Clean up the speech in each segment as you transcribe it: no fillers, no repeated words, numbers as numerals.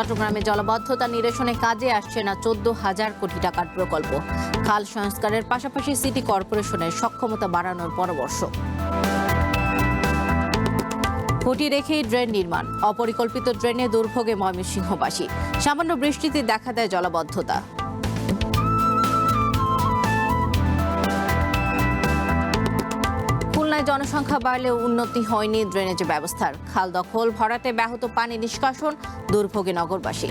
চট্টগ্রামে জলাবদ্ধতা নিরসনে কাজে আসছে না 14,000 কোটি টাকার প্রকল্প। খাল সংস্কারের পাশাপাশি সিটি কর্পোরেশনের সক্ষমতা বাড়ানোর পরামর্শ। খুঁটি রেখেই ড্রেন নির্মাণ, অপরিকল্পিত ড্রেনে দুর্ভোগে ময়মনসিংহবাসী। সামান্য বৃষ্টিতে দেখা দেয় জলাবদ্ধতা। খুলনায় জনসংখ্যা বাড়লেও উন্নতি হয়নি ড্রেনেজ ব্যবস্থার। খাল দখল, ভরাটে ব্যাহত পানি নিষ্কাশন, দুর্ভোগে নগরবাসী।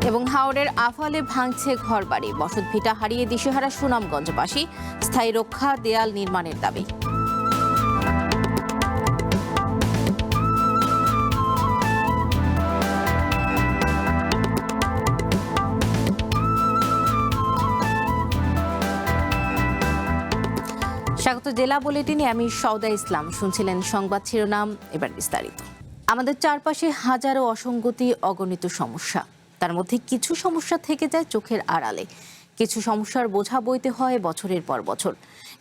এবং হাওড়ের আফালে ভাঙছে ঘরবাড়ি, বসতভিটা হারিয়ে দিশেহারা সুনামগঞ্জবাসী। স্থায়ী রক্ষা, দেয়াল নির্মাণের দাবি। স্বাগত জেলা বুলেটিনে, আমি সওদা ইসলাম। শুনছিলেন সংবাদ শিরোনাম, এবার বিস্তারিত। আমাদের চারপাশে হাজারো অসঙ্গতি, অগণিত সমস্যা। তার মধ্যে কিছু সমস্যা থেকে যায় চোখের আড়ালে, কিছু সমস্যার বোঝা বইতে হয় বছরের পর বছর।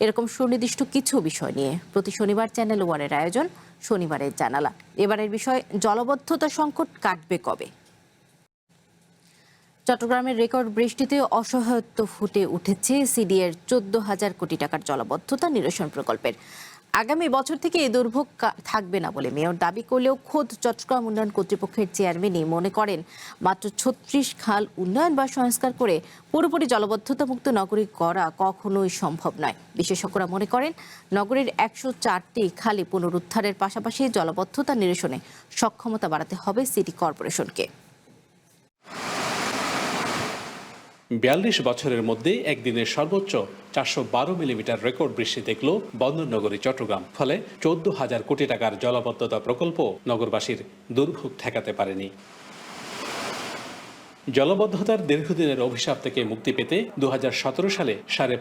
এরকম সুনির্দিষ্ট কিছু বিষয় নিয়ে প্রতি শনিবার চ্যানেল ওয়ানের আয়োজন শনিবারের জানালা। এবারের বিষয়, জলাবদ্ধতা সংকট কাটবে কবে। চট্টগ্রামের রেকর্ড বৃষ্টিতে অসহায়ত্ব ফুটে উঠেছে সিডিএর 14,000 কোটি টাকার জলাবদ্ধতা নিরসন প্রকল্পের। আগামী বছর থেকে এই দুর্ভোগ থাকবে না বলে মেয়র দাবি করলেও খোদ চট্টগ্রাম উন্নয়ন কর্তৃপক্ষের চেয়ারম্যানই মনে করেন মাত্র 36 খাল উন্নয়ন বা সংস্কার করে পুরোপুরি জলাবদ্ধতা মুক্ত নগরী করা কখনোই সম্ভব নয়। বিশেষজ্ঞরা মনে করেন নগরীর 104টি খালি পুনরুদ্ধারের পাশাপাশি জলাবদ্ধতা নিরসনে সক্ষমতা বাড়াতে হবে সিটি কর্পোরেশনকে। 42 বছরের মধ্যে একদিনের সর্বোচ্চ 412 মিলিমিটার রেকর্ড বৃষ্টি দেখল বন্দরনগরী চট্টগ্রাম। ফলে 14,000 কোটি টাকার জলাবদ্ধতা প্রকল্প নগরবাসীর দুর্ভোগ ঠেকাতে পারেনি। জলাবদ্ধতার দীর্ঘদিনের অভিশাপ থেকে মুক্তি পেতে 2017 সালে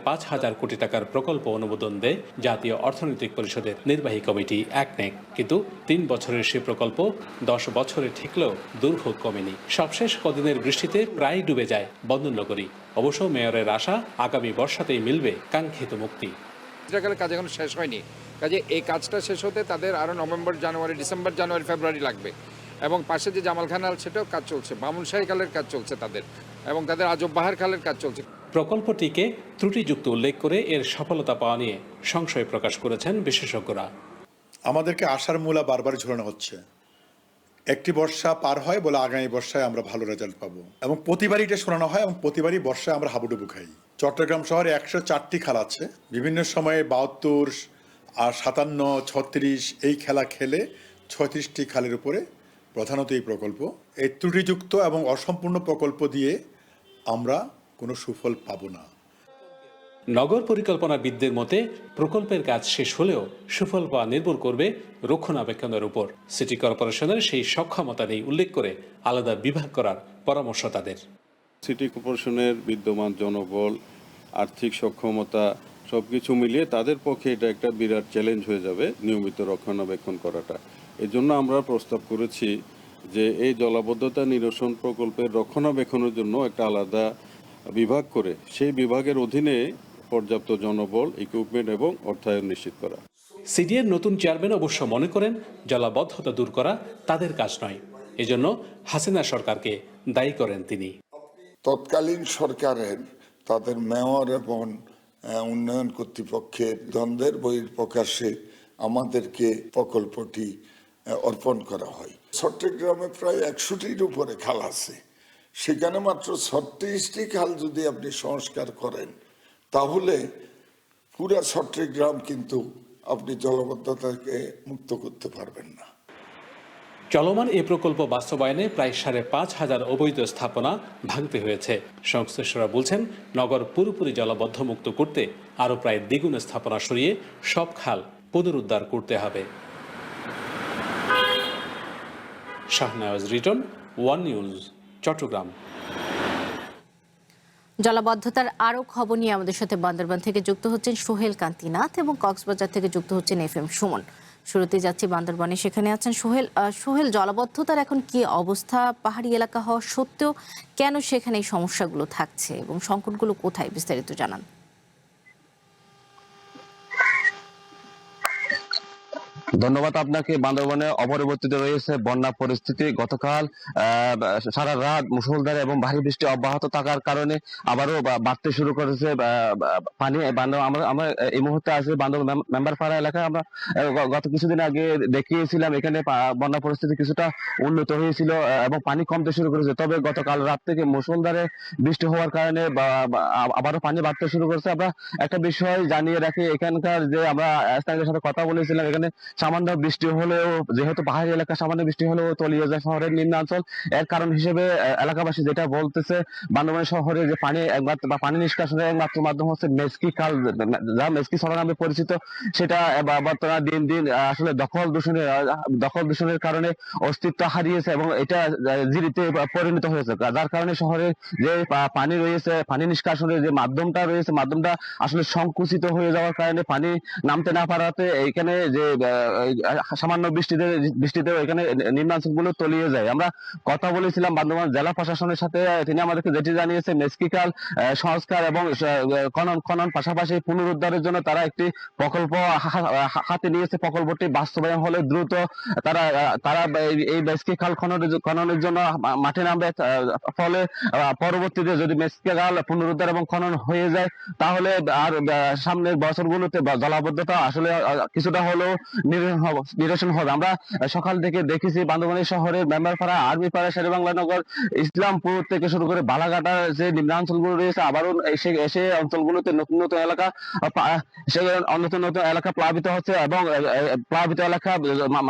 5,500 কোটি টাকার প্রকল্প অনুমোদন দেয় জাতীয় অর্থনৈতিক পরিষদের নির্বাহী কমিটি একনেক। কিন্তু 3 বছরের সে প্রকল্প 10 বছরে ঠেকলেও দুর্ভোগ কমেনি। সবশেষ কদিনের বৃষ্টিতে প্রায় ডুবে যায় বন্দরনগরী। অবশ্য মেয়রের আশা, আগামী বর্ষাতেই মিলবে কাঙ্ক্ষিত মুক্তি। কাজ এখন শেষ হয়নি, কাজে এই কাজটা শেষ হতে তাদের আরও নভেম্বর, জানুয়ারি, ডিসেম্বর, জানুয়ারি, ফেব্রুয়ারি লাগবে। এবং পাশে যে জামাল খানাল, সেটাও কাজ চলছে, বামুনশাহী খালের কাজ চলছে তাদের, এবং তাদের আজব বাহার খালের কাজ চলছে। প্রকল্পটিকে ত্রুটিযুক্ত উল্লেখ করে এর সফলতা পাওয়া নিয়ে সংশয় প্রকাশ করেছেন বিশেষজ্ঞরা। আমাদেরকে আশার মূলা বারবার ঝোলানো হচ্ছে। একটি বর্ষা পার হয় বলে আগামী বর্ষায় আমরা ভালো রেজাল্ট পাবো, এবং প্রতিবারই এটা শোনানো হয়, এবং প্রতিবারই বর্ষায় আমরা হাবুডুবু খাই। চট্টগ্রাম শহরে 104টি খাল আছে। বিভিন্ন সময়ে 72 আর 57, 36 এই খেলা খেলে 36টি খালের উপরে প্রধানত এই প্রকল্প। এই ত্রুটিযুক্ত এবং অসম্পূর্ণ প্রকল্প দিয়ে আমরা কোনো সুফল পাব না। নগর পরিকল্পনাবিদদের মতে প্রকল্পের কাজ শেষ হলেও সুফল পাওয়া নির্ভর করবে রক্ষণাবেক্ষণের উপর। সিটি কর্পোরেশনের সেই সক্ষমতা নেই উল্লেখ করে আলাদা বিভাগ করার পরামর্শ তাদের। সিটি কর্পোরেশনের বিদ্যমান জনবল, আর্থিক সক্ষমতা সবকিছু মিলিয়ে তাদের পক্ষে এটা একটা বিরাট চ্যালেঞ্জ হয়ে যাবে নিয়মিত রক্ষণাবেক্ষণ করাটা। এই জন্য আমরা প্রস্তাব করেছি যে এই জলাবদ্ধতা নিরসন প্রকল্পের রক্ষণাবেক্ষণের জন্য একটা আলাদা বিভাগ করে সেই বিভাগের অধীনে পর্যাপ্ত জনবল, ইকুইপমেন্ট এবং অর্থায়ন নিশ্চিত করা। সিডিএর নতুন চেয়ারম্যান অবশ্য মনে করেন জলাবদ্ধতা দূর করা তাদের কাজ নয়। এজন্য হাসিনা সরকারকে দায়ী করেন তিনি। তৎকালীন সরকারের তাদের মেয়র এবং উন্নয়ন কর্তৃপক্ষের দ্বন্দ্বের বহিঃপ্রকাশে আমাদেরকে প্রকল্পটি অর্পণ করা হয়। চট্টগ্রামে প্রায় 100টির উপরে খাল আছে, সেখানে মাত্র 36টি খাল যদি আপনি সংস্কার করেন তাহলে পুরা চট্টগ্রাম কিন্তু আপনি জলাবদ্ধতাকে মুক্ত করতে পারবেন না। চলমান এই প্রকল্প বাস্তবায়নে প্রায় 5,500 অবৈধ স্থাপনা ভাঙতে হয়েছে। সংশ্লিষ্টরা বলছেন নগর পুরোপুরি জলাবদ্ধ মুক্ত করতে আরও প্রায় দ্বিগুণ স্থাপনা সরিয়ে সব খাল পুনরুদ্ধার করতে হবে। Shahnawaz Riton, one news, Chittagong. জলাবদ্ধতার আরও খবর নিয়ে আমাদের সাথে বান্দরবান থেকে যুক্ত হচ্ছেন সোহেল কান্তিনাথ এবং কক্সবাজার থেকে যুক্ত হচ্ছেন FM সুমন। শুরুতে যাচ্ছি বান্দরবানে, সেখানে আছেন সোহেল। সোহেল, জলাবদ্ধতার এখন কি অবস্থা? পাহাড়ি এলাকা হওয়া সত্ত্বেও কেন সেখানে এই সমস্যাগুলো থাকছে এবং সংকটগুলো কোথায়, বিস্তারিত জানান। ধন্যবাদ আপনাকে। বান্দরবানে অপরিবর্তিত রয়েছে বন্যা পরিস্থিতি। গতকাল সারা রাত মুষলধারে এবং ভারী বৃষ্টি অব্যাহত থাকার কারণে আবারও বাড়তে শুরু করেছে পানি। আমরা এই মুহূর্তে আছি বান্দরবান মেম্বারপাড়া এলাকায়। আমরা গত কিছুদিন আগে দেখিয়েছিলাম এখানে বন্যা পরিস্থিতি কিছুটা উন্নত হয়েছিল এবং পানি কমতে শুরু করেছে। তবে গতকাল রাত থেকে মুষলধারে বৃষ্টি হওয়ার কারণে আবারও পানি বাড়তে শুরু করেছে। আমরা একটা বিষয় জানিয়ে রাখি, এখানকার যে আমরা স্থানীয়দের সাথে কথা বলেছিলাম, এখানে সামান্য বৃষ্টি হলেও, যেহেতু পাহাড়ি এলাকা, সামান্য বৃষ্টি হলেও তলিয়ে যায় শহরের নিম্নাঞ্চল। এর কারণ হিসেবে এলাকাবাসী যেটা বলতেছে, বান্দরবান শহরে যে পানি একমাত্র বা পানি নিষ্কাশনের একমাত্র মাধ্যম হচ্ছে মেজকি খাল, যা মেজকি ছড়া নামে পরিচিত। সেটা বর্তমানে দিন দিন আসলে দখল দূষণের কারণে অস্তিত্ব হারিয়েছে এবং এটা জিরিতে পরিণত হয়েছে, যার কারণে শহরে যে পানি রয়েছে, পানি নিষ্কাশনের যে মাধ্যমটা রয়েছে, মাধ্যমটা আসলে সংকুচিত হয়ে যাওয়ার কারণে পানি নামতে না পারাতে এখানে যে সামান্য বৃষ্টিতে এখানে নিম্নাঞ্চল গুলো তলিয়ে যায়। আমরা কথা বলেছিলাম বান্দরবান জেলা প্রশাসনের সাথে, তিনি আমাদেরকে যেটি জানিয়েছে, মেজকিখাল সংস্কার এবং খনন পাশাপাশি পুনরুদ্ধারের জন্য তারা একটি প্রকল্প হাতে নিয়েছে। প্রকল্পটি বাস্তবায়ন হলে দ্রুত তারা এই মেজকিখাল খননের জন্য মাঠে নামবে। ফলে পরবর্তীতে যদি মেজকিখাল পুনরুদ্ধার এবং খনন হয়ে যায়, তাহলে আর সামনের বছরগুলোতে জলাবদ্ধতা আসলে কিছুটা হলেও নিরসন হবে। আমরা সকাল থেকে দেখেছি বান্দরবানের শহরের মেম্বারপাড়া, আর্মিপাড়া, শেরেবাংলা নগর, ইসলামপুর থেকে শুরু করে বালাঘাটার যে নিম্নাঞ্চলগুলো রয়েছে, আবারও এসে অঞ্চলগুলোতে নতুন নতুন এলাকা প্লাবিত হচ্ছে এবং প্লাবিত এলাকা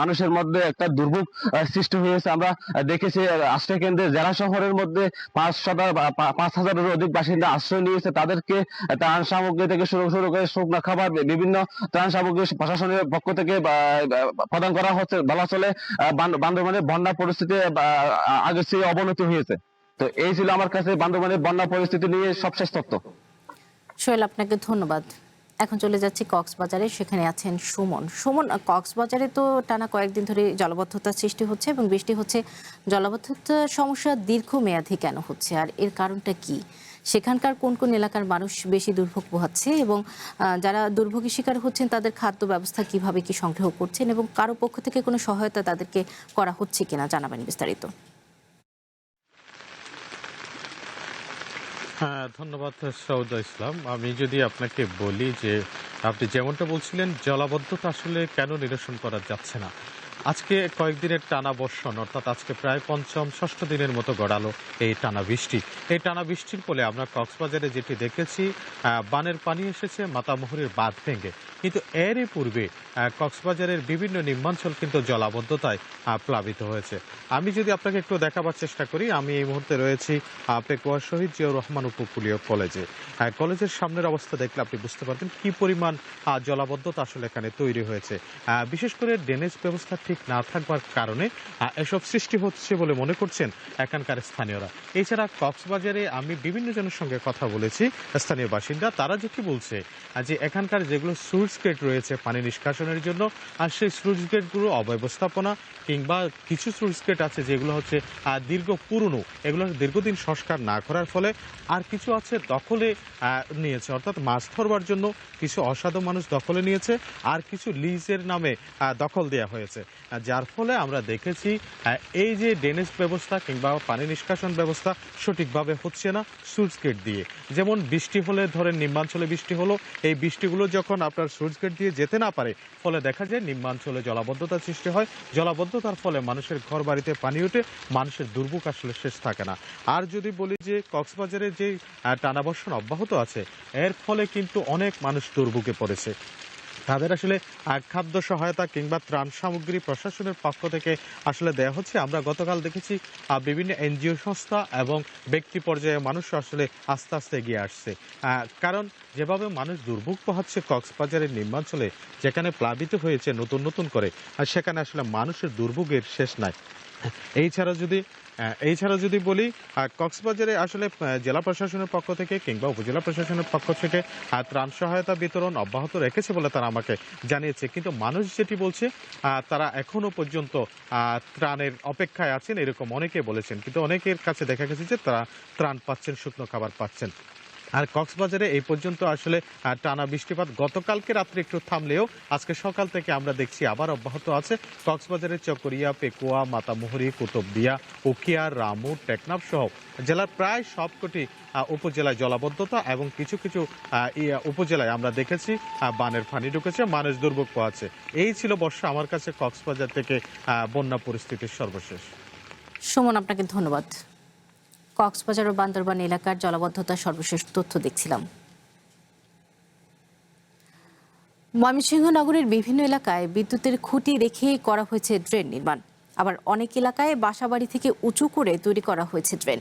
মানুষের মধ্যে একটা দুর্ভোগ সৃষ্টি হয়েছে। আমরা দেখেছি আশ্রয় কেন্দ্রে জেলা শহরের মধ্যে 5,000-এর অধিক বাসিন্দা আশ্রয় নিয়েছে। তাদেরকে ত্রাণ সামগ্রী থেকে শুরু করে শুকনো খাবার, বিভিন্ন ত্রাণ সামগ্রী প্রশাসনের পক্ষ থেকে প্রদান করা হচ্ছে। বলা চলে বান্দরবানের বন্যা পরিস্থিতি আগের চেয়ে অবনতি হয়েছে। তো এই ছিল আমার কাছে বান্দরবানের বন্যা পরিস্থিতি নিয়ে সবশেষ তথ্য। সোহেল, আপনাকে ধন্যবাদ। এখন চলে যাচ্ছি কক্সবাজারে, সেখানে আছেন সুমন। কক্সবাজারে তো টানা কয়েকদিন ধরে জলাবদ্ধতার সৃষ্টি হচ্ছে এবং বৃষ্টি হচ্ছে। জলাবদ্ধতার সমস্যা দীর্ঘমেয়াদী কেন হচ্ছে আর এর কারণটা কি? সেখানকার কোন কোন এলাকার মানুষ বেশি দুর্ভোগ পোহাচ্ছে এবং যারা দুর্ভোগের শিকার হচ্ছেন তাদের খাদ্য ব্যবস্থা কিভাবে কি সংগ্রহ করছেন এবং কারো পক্ষ থেকে কোনো সহায়তা তাদেরকে করা হচ্ছে কিনা জানাবেন বিস্তারিত। হ্যাঁ, ধন্যবাদ সৌদা ইসলাম। আমি যদি আপনাকে বলি যে আপনি যেমনটা বলছিলেন, জলাবদ্ধতা আসলে কেন নিরসন করা যাচ্ছে না। আজকে কয়েকদিনের টানা বর্ষণ, অর্থাৎ আজকে প্রায় পঞ্চম ষষ্ঠ দিনের মতো গড়ালো এই টানা বৃষ্টি। এই টানা বৃষ্টির ফলে আমরা কক্সবাজারে যেটি দেখেছি, বানের পানি এসেছে মাতামুহুরীর বাঁধ ভেঙে। কিন্তু এরই পূর্বে কক্সবাজারের বিভিন্ন নিম্নাঞ্চল কিন্তু জলাবদ্ধতায় প্লাবিত হয়েছে। আমি যদি আপনাকে একটু দেখাবার চেষ্টা করি, আমি এই মুহূর্তে রয়েছি পেকুয়া শহীদ জিয়াউর রহমান উপকূলীয় কলেজে। কলেজের সামনের অবস্থা দেখলে আপনি বুঝতে পারবেন কি পরিমাণ জলাবদ্ধতা আসলে এখানে তৈরি হয়েছে। বিশেষ করে ড্রেনেজ ব্যবস্থা ঠিক না থাকবার কারণে এসব সৃষ্টি হচ্ছে বলে মনে করছেন এখানকার স্থানীয়রা। এছাড়া কক্সবাজারে আমি বিভিন্ন জনের সঙ্গে কথা বলেছি, স্থানীয় বাসিন্দা, তারা যেটি বলছে যে এখানকার যেগুলো স্লুইস গেট রয়েছে পানি নিষ্কাশনের জন্য, আর সেই স্লুইস গেটগুলো অব্যবস্থাপনা, কিংবা কিছু স্লুইস গেট আছে যেগুলো হচ্ছে পুরনো, এগুলো দীর্ঘদিন সংস্কার না করার ফলে, আর কিছু আছে দখলে নিয়েছে, অর্থাৎ মাছ ধরবার জন্য কিছু অসাধু মানুষ দখলে নিয়েছে, আর কিছু লিজের নামে দখল দেওয়া হয়েছে। যার ফলে আমরা দেখেছি এই যে ড্রেনেজ ব্যবস্থা কিংবা পানি নিষ্কাশন ব্যবস্থা সঠিকভাবে হচ্ছে না স্লুইস গেট দিয়ে। যেমন বৃষ্টি হলে, ধরেন নিম্নাঞ্চলে বৃষ্টি হলো, এই বৃষ্টিগুলো যখন আপনার স্লুইস গেট দিয়ে যেতে না পারে, ফলে দেখা যায় নিম্নাঞ্চলে জলাবদ্ধতার সৃষ্টি হয়। জলাবদ্ধতার ফলে মানুষের ঘর বাড়িতে পানি ওঠে, মানুষের দুর্ভোগ আসলে শেষ থাকে না। আর যদি বলি যে কক্সবাজারে যে টানাবর্ষণ অব্যাহত আছে, এর ফলে কিন্তু অনেক মানুষ দুর্ভোগে পড়েছে। তাদের আসলে খাদ্য সহায়তা কিংবা ত্রাণ সামগ্রী প্রশাসনের পক্ষ থেকে আসলে দেওয়া হচ্ছে। আমরা গতকাল দেখেছি বিভিন্ন এনজিও সংস্থা এবং ব্যক্তি পর্যায়ে মানুষ আসলে আস্তে আস্তে এগিয়ে আসছে। কারণ যেভাবে মানুষ দুর্ভোগ পোহাচ্ছে কক্সবাজারের নিম্নাঞ্চলে, যেখানে প্লাবিত হয়েছে নতুন নতুন করে, আর সেখানে আসলে মানুষের দুর্ভোগের শেষ নাই। এছাড়া যদি বলি, কক্সবাজারে আসলে জেলা প্রশাসনের পক্ষ থেকে কিংবা উপজেলা প্রশাসনের পক্ষ থেকে ত্রাণ সহায়তা বিতরণ অব্যাহত রেখেছে বলে তারা আমাকে জানিয়েছে। কিন্তু মানুষ যেটি বলছে, তারা এখনো পর্যন্ত ত্রাণের অপেক্ষায় আছেন, এরকম অনেকে বলেছেন। কিন্তু অনেকের কাছে দেখা গেছে যে তারা ত্রাণ পাচ্ছেন, শুকনো খাবার পাচ্ছেন। আর কক্সবাজারে এই পর্যন্ত আসলে টানা বৃষ্টিপাত গতকালকে রাত্রে একটু থামলেও আজকে সকাল থেকে আমরা দেখছি আবার অব্যাহত আছে। কক্সবাজারের চকরিয়া, পেকুয়া, মাতামুহুরী, কুতুবদিয়া, উখিয়া, রামু, টেকনাফ সহ জেলার প্রায় সবকটি উপজেলায় জলাবদ্ধতা এবং কিছু কিছু উপজেলায় আমরা দেখেছি বানের পানি ঢুকেছে, মানুষ দুর্ভোগ পোহাচ্ছে। এই ছিল বর্ষা আমার কাছে কক্সবাজার থেকে বন্যা পরিস্থিতির সর্বশেষ। সুমন, আপনাকে ধন্যবাদ। কক্সবাজার ও বান্দরবান এলাকার জলাবদ্ধতার সর্বশেষ তথ্য দেখছিলাম। ময়মনসিংহ নগরের বিভিন্ন এলাকায় বিদ্যুতের খুঁটি রেখেই করা হয়েছে ড্রেন নির্মাণ। আবার অনেক এলাকায় বাসাবাড়ি থেকে উঁচু করে তৈরি করা হয়েছে ড্রেন।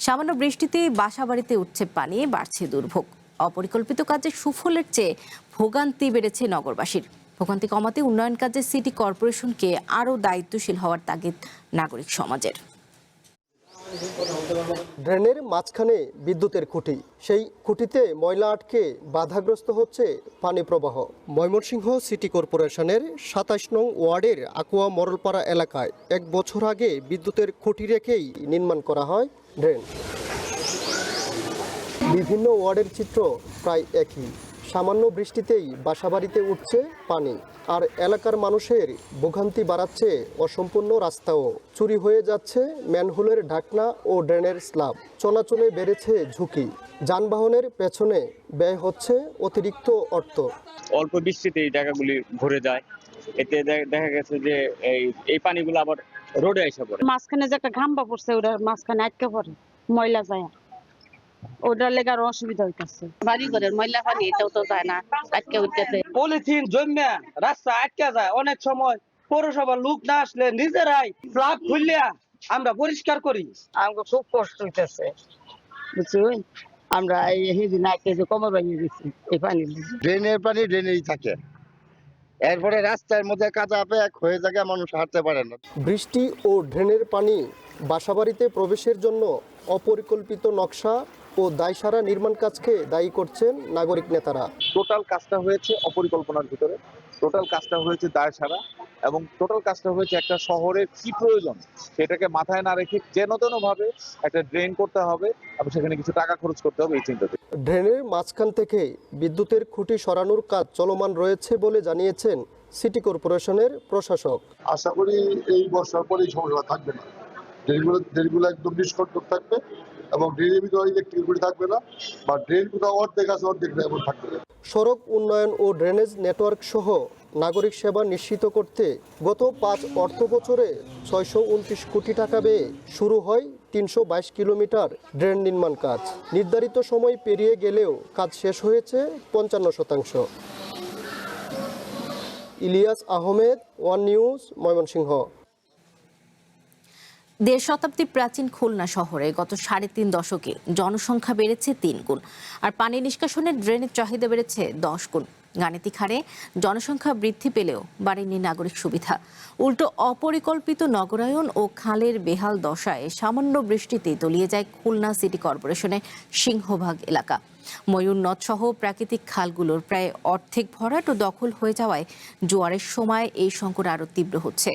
সামান্য বৃষ্টিতেই বাসাবাড়িতে উঠছে পানি, বাড়ছে দুর্ভোগ। অপরিকল্পিত কাজে সুফলের চেয়ে ভোগান্তি বেড়েছে নগরবাসীর। ভোগান্তি কমাতে উন্নয়ন কাজে সিটি কর্পোরেশনকে আরও দায়িত্বশীল হওয়ার তাগিদ নাগরিক সমাজের। ড্রেনের মাঝখানে বিদ্যুতের খুঁটি, সেই খুঁটিতে ময়লা আটকে বাধাগ্রস্ত হচ্ছে পানি প্রবাহ। ময়মনসিংহ সিটি কর্পোরেশনের ২৭ নং ওয়ার্ডের আকুয়া মরলপাড়া এলাকায় ১ বছর আগে বিদ্যুতের খুঁটি রেখেই নির্মাণ করা হয় ড্রেন। বিভিন্ন ওয়ার্ডের চিত্র প্রায় একই। সামান্য বৃষ্টিতেই বাসাবাড়িতে উঠছে পানি, আর এলাকার মানুষের ভোগান্তি বাড়াচ্ছে অসম্পূর্ণ রাস্তাও। চুরি হয়ে যাচ্ছে ম্যানহোলের ঢাকনা ও ড্রেনের স্ল্যাব। চলাচলে বেড়েছে ঝুঁকি, যানবাহনের পেছনে ব্যয় হচ্ছে অতিরিক্ত অর্থ। অল্প বৃষ্টিতে এই জায়গাগুলি ভরে যায়, এতে দেখা গেছে যে এই পানিগুলো আবার রোডে এসে পড়ে। মাঝখানে যে একটা ঘাম্বা পড়ছে, ওটার মাঝখানে আটকে পড়ে, ময়লা যায়, ওটার লেগে আরো অসুবিধা হইতেছে। বাড়ি ঘরের ময়লা পানি এটাও তো যায় না, আটকে উঠতেছে। পলিথিন জমিয়া রাস্তা আটকে যায়, অনেক সময় পৌরসভার লোক না আসলে নিজেরাই প্লাগ খুললে আমরা পরিষ্কার করি। আমাকে খুব কষ্ট হইতেছে, বুঝছি। আমরা এই দিন আটকে যে কমর ভাঙিয়ে দিচ্ছি এই পানি। ড্রেনের পানি ড্রেনেই থাকে, এরপরে রাস্তার মধ্যে কাদা ব্যাগ হয়ে যায়, মানুষ হাঁটতে পারে না। বৃষ্টি ও ড্রেনের পানি বাসাবাড়িতে প্রবেশের জন্য অপরিকল্পিত নকশা ও দায়সারা নির্মাণ কাজকে দায়ী করছেন নাগরিক নেতারা। টোটাল কাজটা হয়েছে অপরিকল্পনার ভিতরে, টোটাল কাজটা হয়েছে দায়সারা, এবং টোটাল কাজটা হয়েছে একটা শহরের কি প্রয়োজন সেটাকে মাথায় না রেখে যেন তেন ভাবে একটা ড্রেন করতে হবে এবং সেখানে কিছু টাকা খরচ করতে হবে এই চিন্তাতে। ড্রেনের মাঝখান থেকে বিদ্যুতের খুঁটি সরানোর কাজ চলমান রয়েছে বলে জানিয়েছেন সিটি কর্পোরেশনের প্রশাসক। আশা করি এই বর্ষার পরেই সমস্যা থাকবে না, ড্রেনগুলো একদম নিষ্কণ্টক থাকবে এবং ড্রেনের ভিতরে ইলেকট্রিক খুঁটি থাকবে না, বা ড্রেন কোথাও অর্ধেক আছে অর্ধেক এমন থাকবে না। সড়ক উন্নয়ন ও ড্রেনেজ নেটওয়ার্ক সহ নাগরিক সেবা নিশ্চিত করতে গত ৫ অর্থ বছরে ৬২৯ কোটি টাকা ব্যয়ে শুরু হয় ৩২২ কিলোমিটার ড্রেন নির্মাণ কাজ। নির্ধারিত সময় পেরিয়ে গেলেও কাজ শেষ হয়েছে ৫৫%। Ilias Ahmed, one news, Mymensingh. ১.৫ শতাব্দী প্রাচীন খুলনা শহরে গত ৩.৫ দশকে জনসংখ্যা বেড়েছে ৩ গুণ, আর পানি নিষ্কাশনের ড্রেনের চাহিদা বেড়েছে ১০ গুণ। গাণিতিক হারে জনসংখ্যা বৃদ্ধি পেলেও বাড়েনি নাগরিক সুবিধা। উল্টো অপরিকল্পিত নগরায়ন ও খালের বেহাল দশায় সামান্য বৃষ্টিতেই তলিয়ে যায় খুলনা সিটি কর্পোরেশনের সিংহভাগ এলাকা। ময়ূর নদ সহ প্রাকৃতিক খালগুলোর প্রায় অর্ধেক ভরাট ও দখল হয়ে যাওয়ায় জোয়ারের সময় এই সংকট আরও তীব্র হচ্ছে।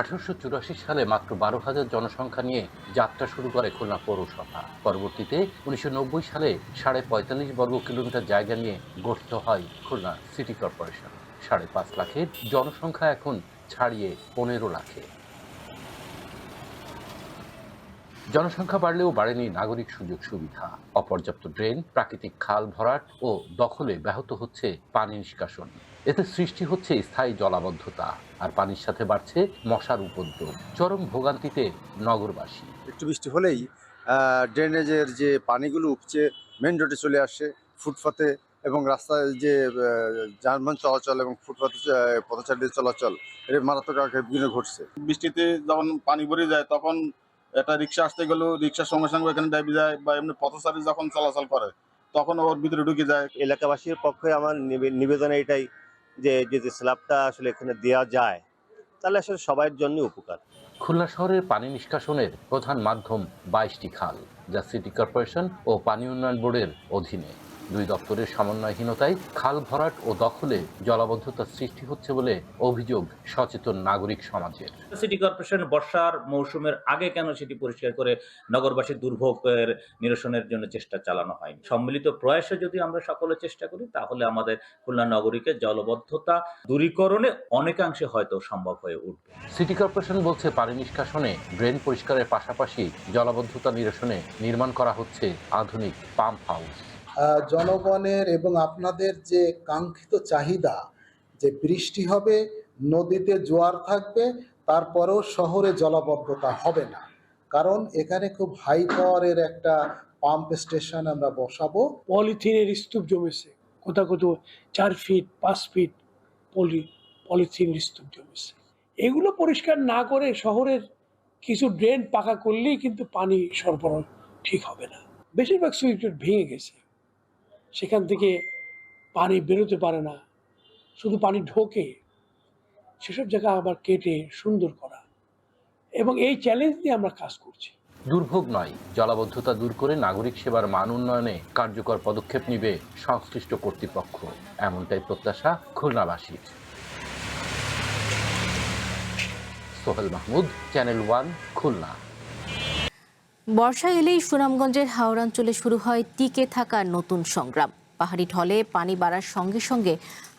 ১৮৮৪ সালে মাত্র ১২,০০০ জনসংখ্যা নিয়ে যাত্রা শুরু করে খুলনা পৌরসভা। পরবর্তীতে ১৯৯০ সালে ৪৫.৫ বর্গ কিলোমিটার জায়গা নিয়ে গঠিত হয় খুলনা সিটি কর্পোরেশন। ৫.৫ লাখের জনসংখ্যা এখন ছাড়িয়ে ১৫ লাখে। জনসংখ্যা বাড়লেও বাড়েনি নাগরিক সুযোগ সুবিধা। অপর্যাপ্ত ড্রেন, প্রাকৃতিক খাল ভরাট ও দখলে ব্যাহত হচ্ছে পানি নিষ্কাশন। এতে সৃষ্টি হচ্ছে স্থায়ী জলাবদ্ধতা, আর পানির সাথে বাড়ছে মশার উপদ্রব। চরম ভোগান্তিতে নগরবাসী। একটু বৃষ্টি হলেই ড্রেনেজের যে পানিগুলো উপচে মেন রোডে চলে আসে, ফুটপাতে এবং রাস্তায় যে যানবাহন চলাচল এবং ফুটপাতে পথচারীদের চলাচল, এর মারাত্মক বিঘ্ন ঘটছে। বৃষ্টিতে যখন পানি ভরে যায় তখন একটা রিক্সা আসতে গেলেও রিক্সার সঙ্গে সঙ্গে এখানে দাবি যায়, বা এমনি পথচারী যখন চলাচল করে তখন ওর ভিতরে ঢুকে যায়। এলাকাবাসীর পক্ষে আমার নিবেদন এটাই যে যদি স্ল্যাবটা আসলে এখানে দেওয়া যায় তাহলে আসলে সবার জন্য উপকার। খুলনা শহরের পানি নিষ্কাশনের প্রধান মাধ্যম ২২টি খাল, যা সিটি কর্পোরেশন ও পানি উন্নয়ন বোর্ডের অধীনে। দুই দপ্তরের সমন্বয়হীনতায় খাল ভরাট ও দখলে জলাবদ্ধতার সৃষ্টি হচ্ছে বলে অভিযোগ সচেতন নাগরিক সমাজের। সিটি কর্পোরেশন বর্ষার মৌসুমের আগে কেন সেটি পরিষ্কার করে নগরবাসীর দুর্ভোগের নিরসনের জন্য চেষ্টা চালানো হয়নি? সম্মিলিত প্রয়াসে যদি আমরা সকলে চেষ্টা করি তাহলে আমাদের খুলনা নগরীকে জলবদ্ধতা দূরীকরণে অনেকাংশে হয়তো সম্ভব হয়ে উঠবে। সিটি কর্পোরেশন বলছে পানি নিষ্কাশনে ড্রেন পরিষ্কারের পাশাপাশি জলাবদ্ধতা নিরসনে নির্মাণ করা হচ্ছে আধুনিক পাম্প হাউস। জনগণের এবং আপনাদের যে কাঙ্ক্ষিত চাহিদা যে বৃষ্টি হবে, নদীতে জোয়ার থাকবে, তারপরেও শহরে জলাবদ্ধতা হবে না, কারণ এখানে খুব হাই পাওয়ারের একটা পাম্প স্টেশন আমরা বসাবো। পলিথিনের স্তূপ জমেছে, কোথাও 4 ফিট 5 ফিট পলিথিন স্তূপ জমেছে। এগুলো পরিষ্কার না করে শহরের কিছু ড্রেন পাকা করলেই কিন্তু পানি সরবরাহ ঠিক হবে না। বেশিরভাগ সুইচ গেট ভেঙে গেছে, সেখান থেকে পানি বেরোতে পারে না, শুধু পানি ঢোকে। সেসব জায়গা আবার কেটে সুন্দর করা, এবং এই চ্যালেঞ্জ নিয়ে আমরা কাজ করছি। দুর্ভোগ নয়, জলাবদ্ধতা দূর করে নাগরিক সেবার মান উন্নয়নে কার্যকর পদক্ষেপ নিবে সংশ্লিষ্ট কর্তৃপক্ষ, এমনটাই প্রত্যাশা খুলনাবাসীর। সোহেল মাহমুদ, চ্যানেল 1, খুলনা। বর্ষা এলেই সুনামগঞ্জের হাওড়াঞ্চলে শুরু হয় টিকে থাকার নতুন সংগ্রাম। পাহাড়ি ঢলে পানি বাড়ার সঙ্গে সঙ্গে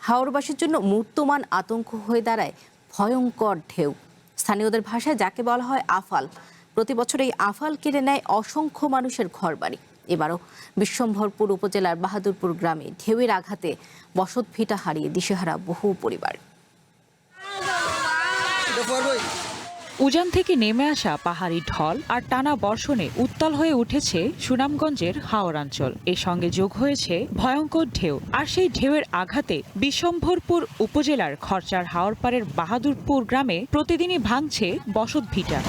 হাওড়বাসীর জন্য মূর্তমান আতঙ্ক হয়ে দাঁড়ায় ভয়ঙ্কর ঢেউ। স্থানীয়দের ভাষায় যাকে বলা হয় আফাল। প্রতি বছর এই আফাল কেড়ে নেয় অসংখ্য মানুষের ঘরবাড়ি। এবারও বিশ্বম্ভরপুর উপজেলার বাহাদুরপুর গ্রামে ঢেউয়ের আঘাতে বসত ভিটা হারিয়ে দিশেহারা বহু পরিবার। উজান থেকে নেমে আসা পাহাড়ি ঢল আর টানা বর্ষণে উত্তাল হয়ে উঠেছে সুনামগঞ্জের হাওড়াঞ্চল। এর সঙ্গে যোগ হয়েছে ভয়ঙ্কর ঢেউ, আর সেই ঢেউয়ের আঘাতে বিশ্বম্ভরপুর উপজেলার খরচার হাওড়পাড়ের বাহাদুরপুর গ্রামে প্রতিদিনই ভাঙছে বসত ভিটা।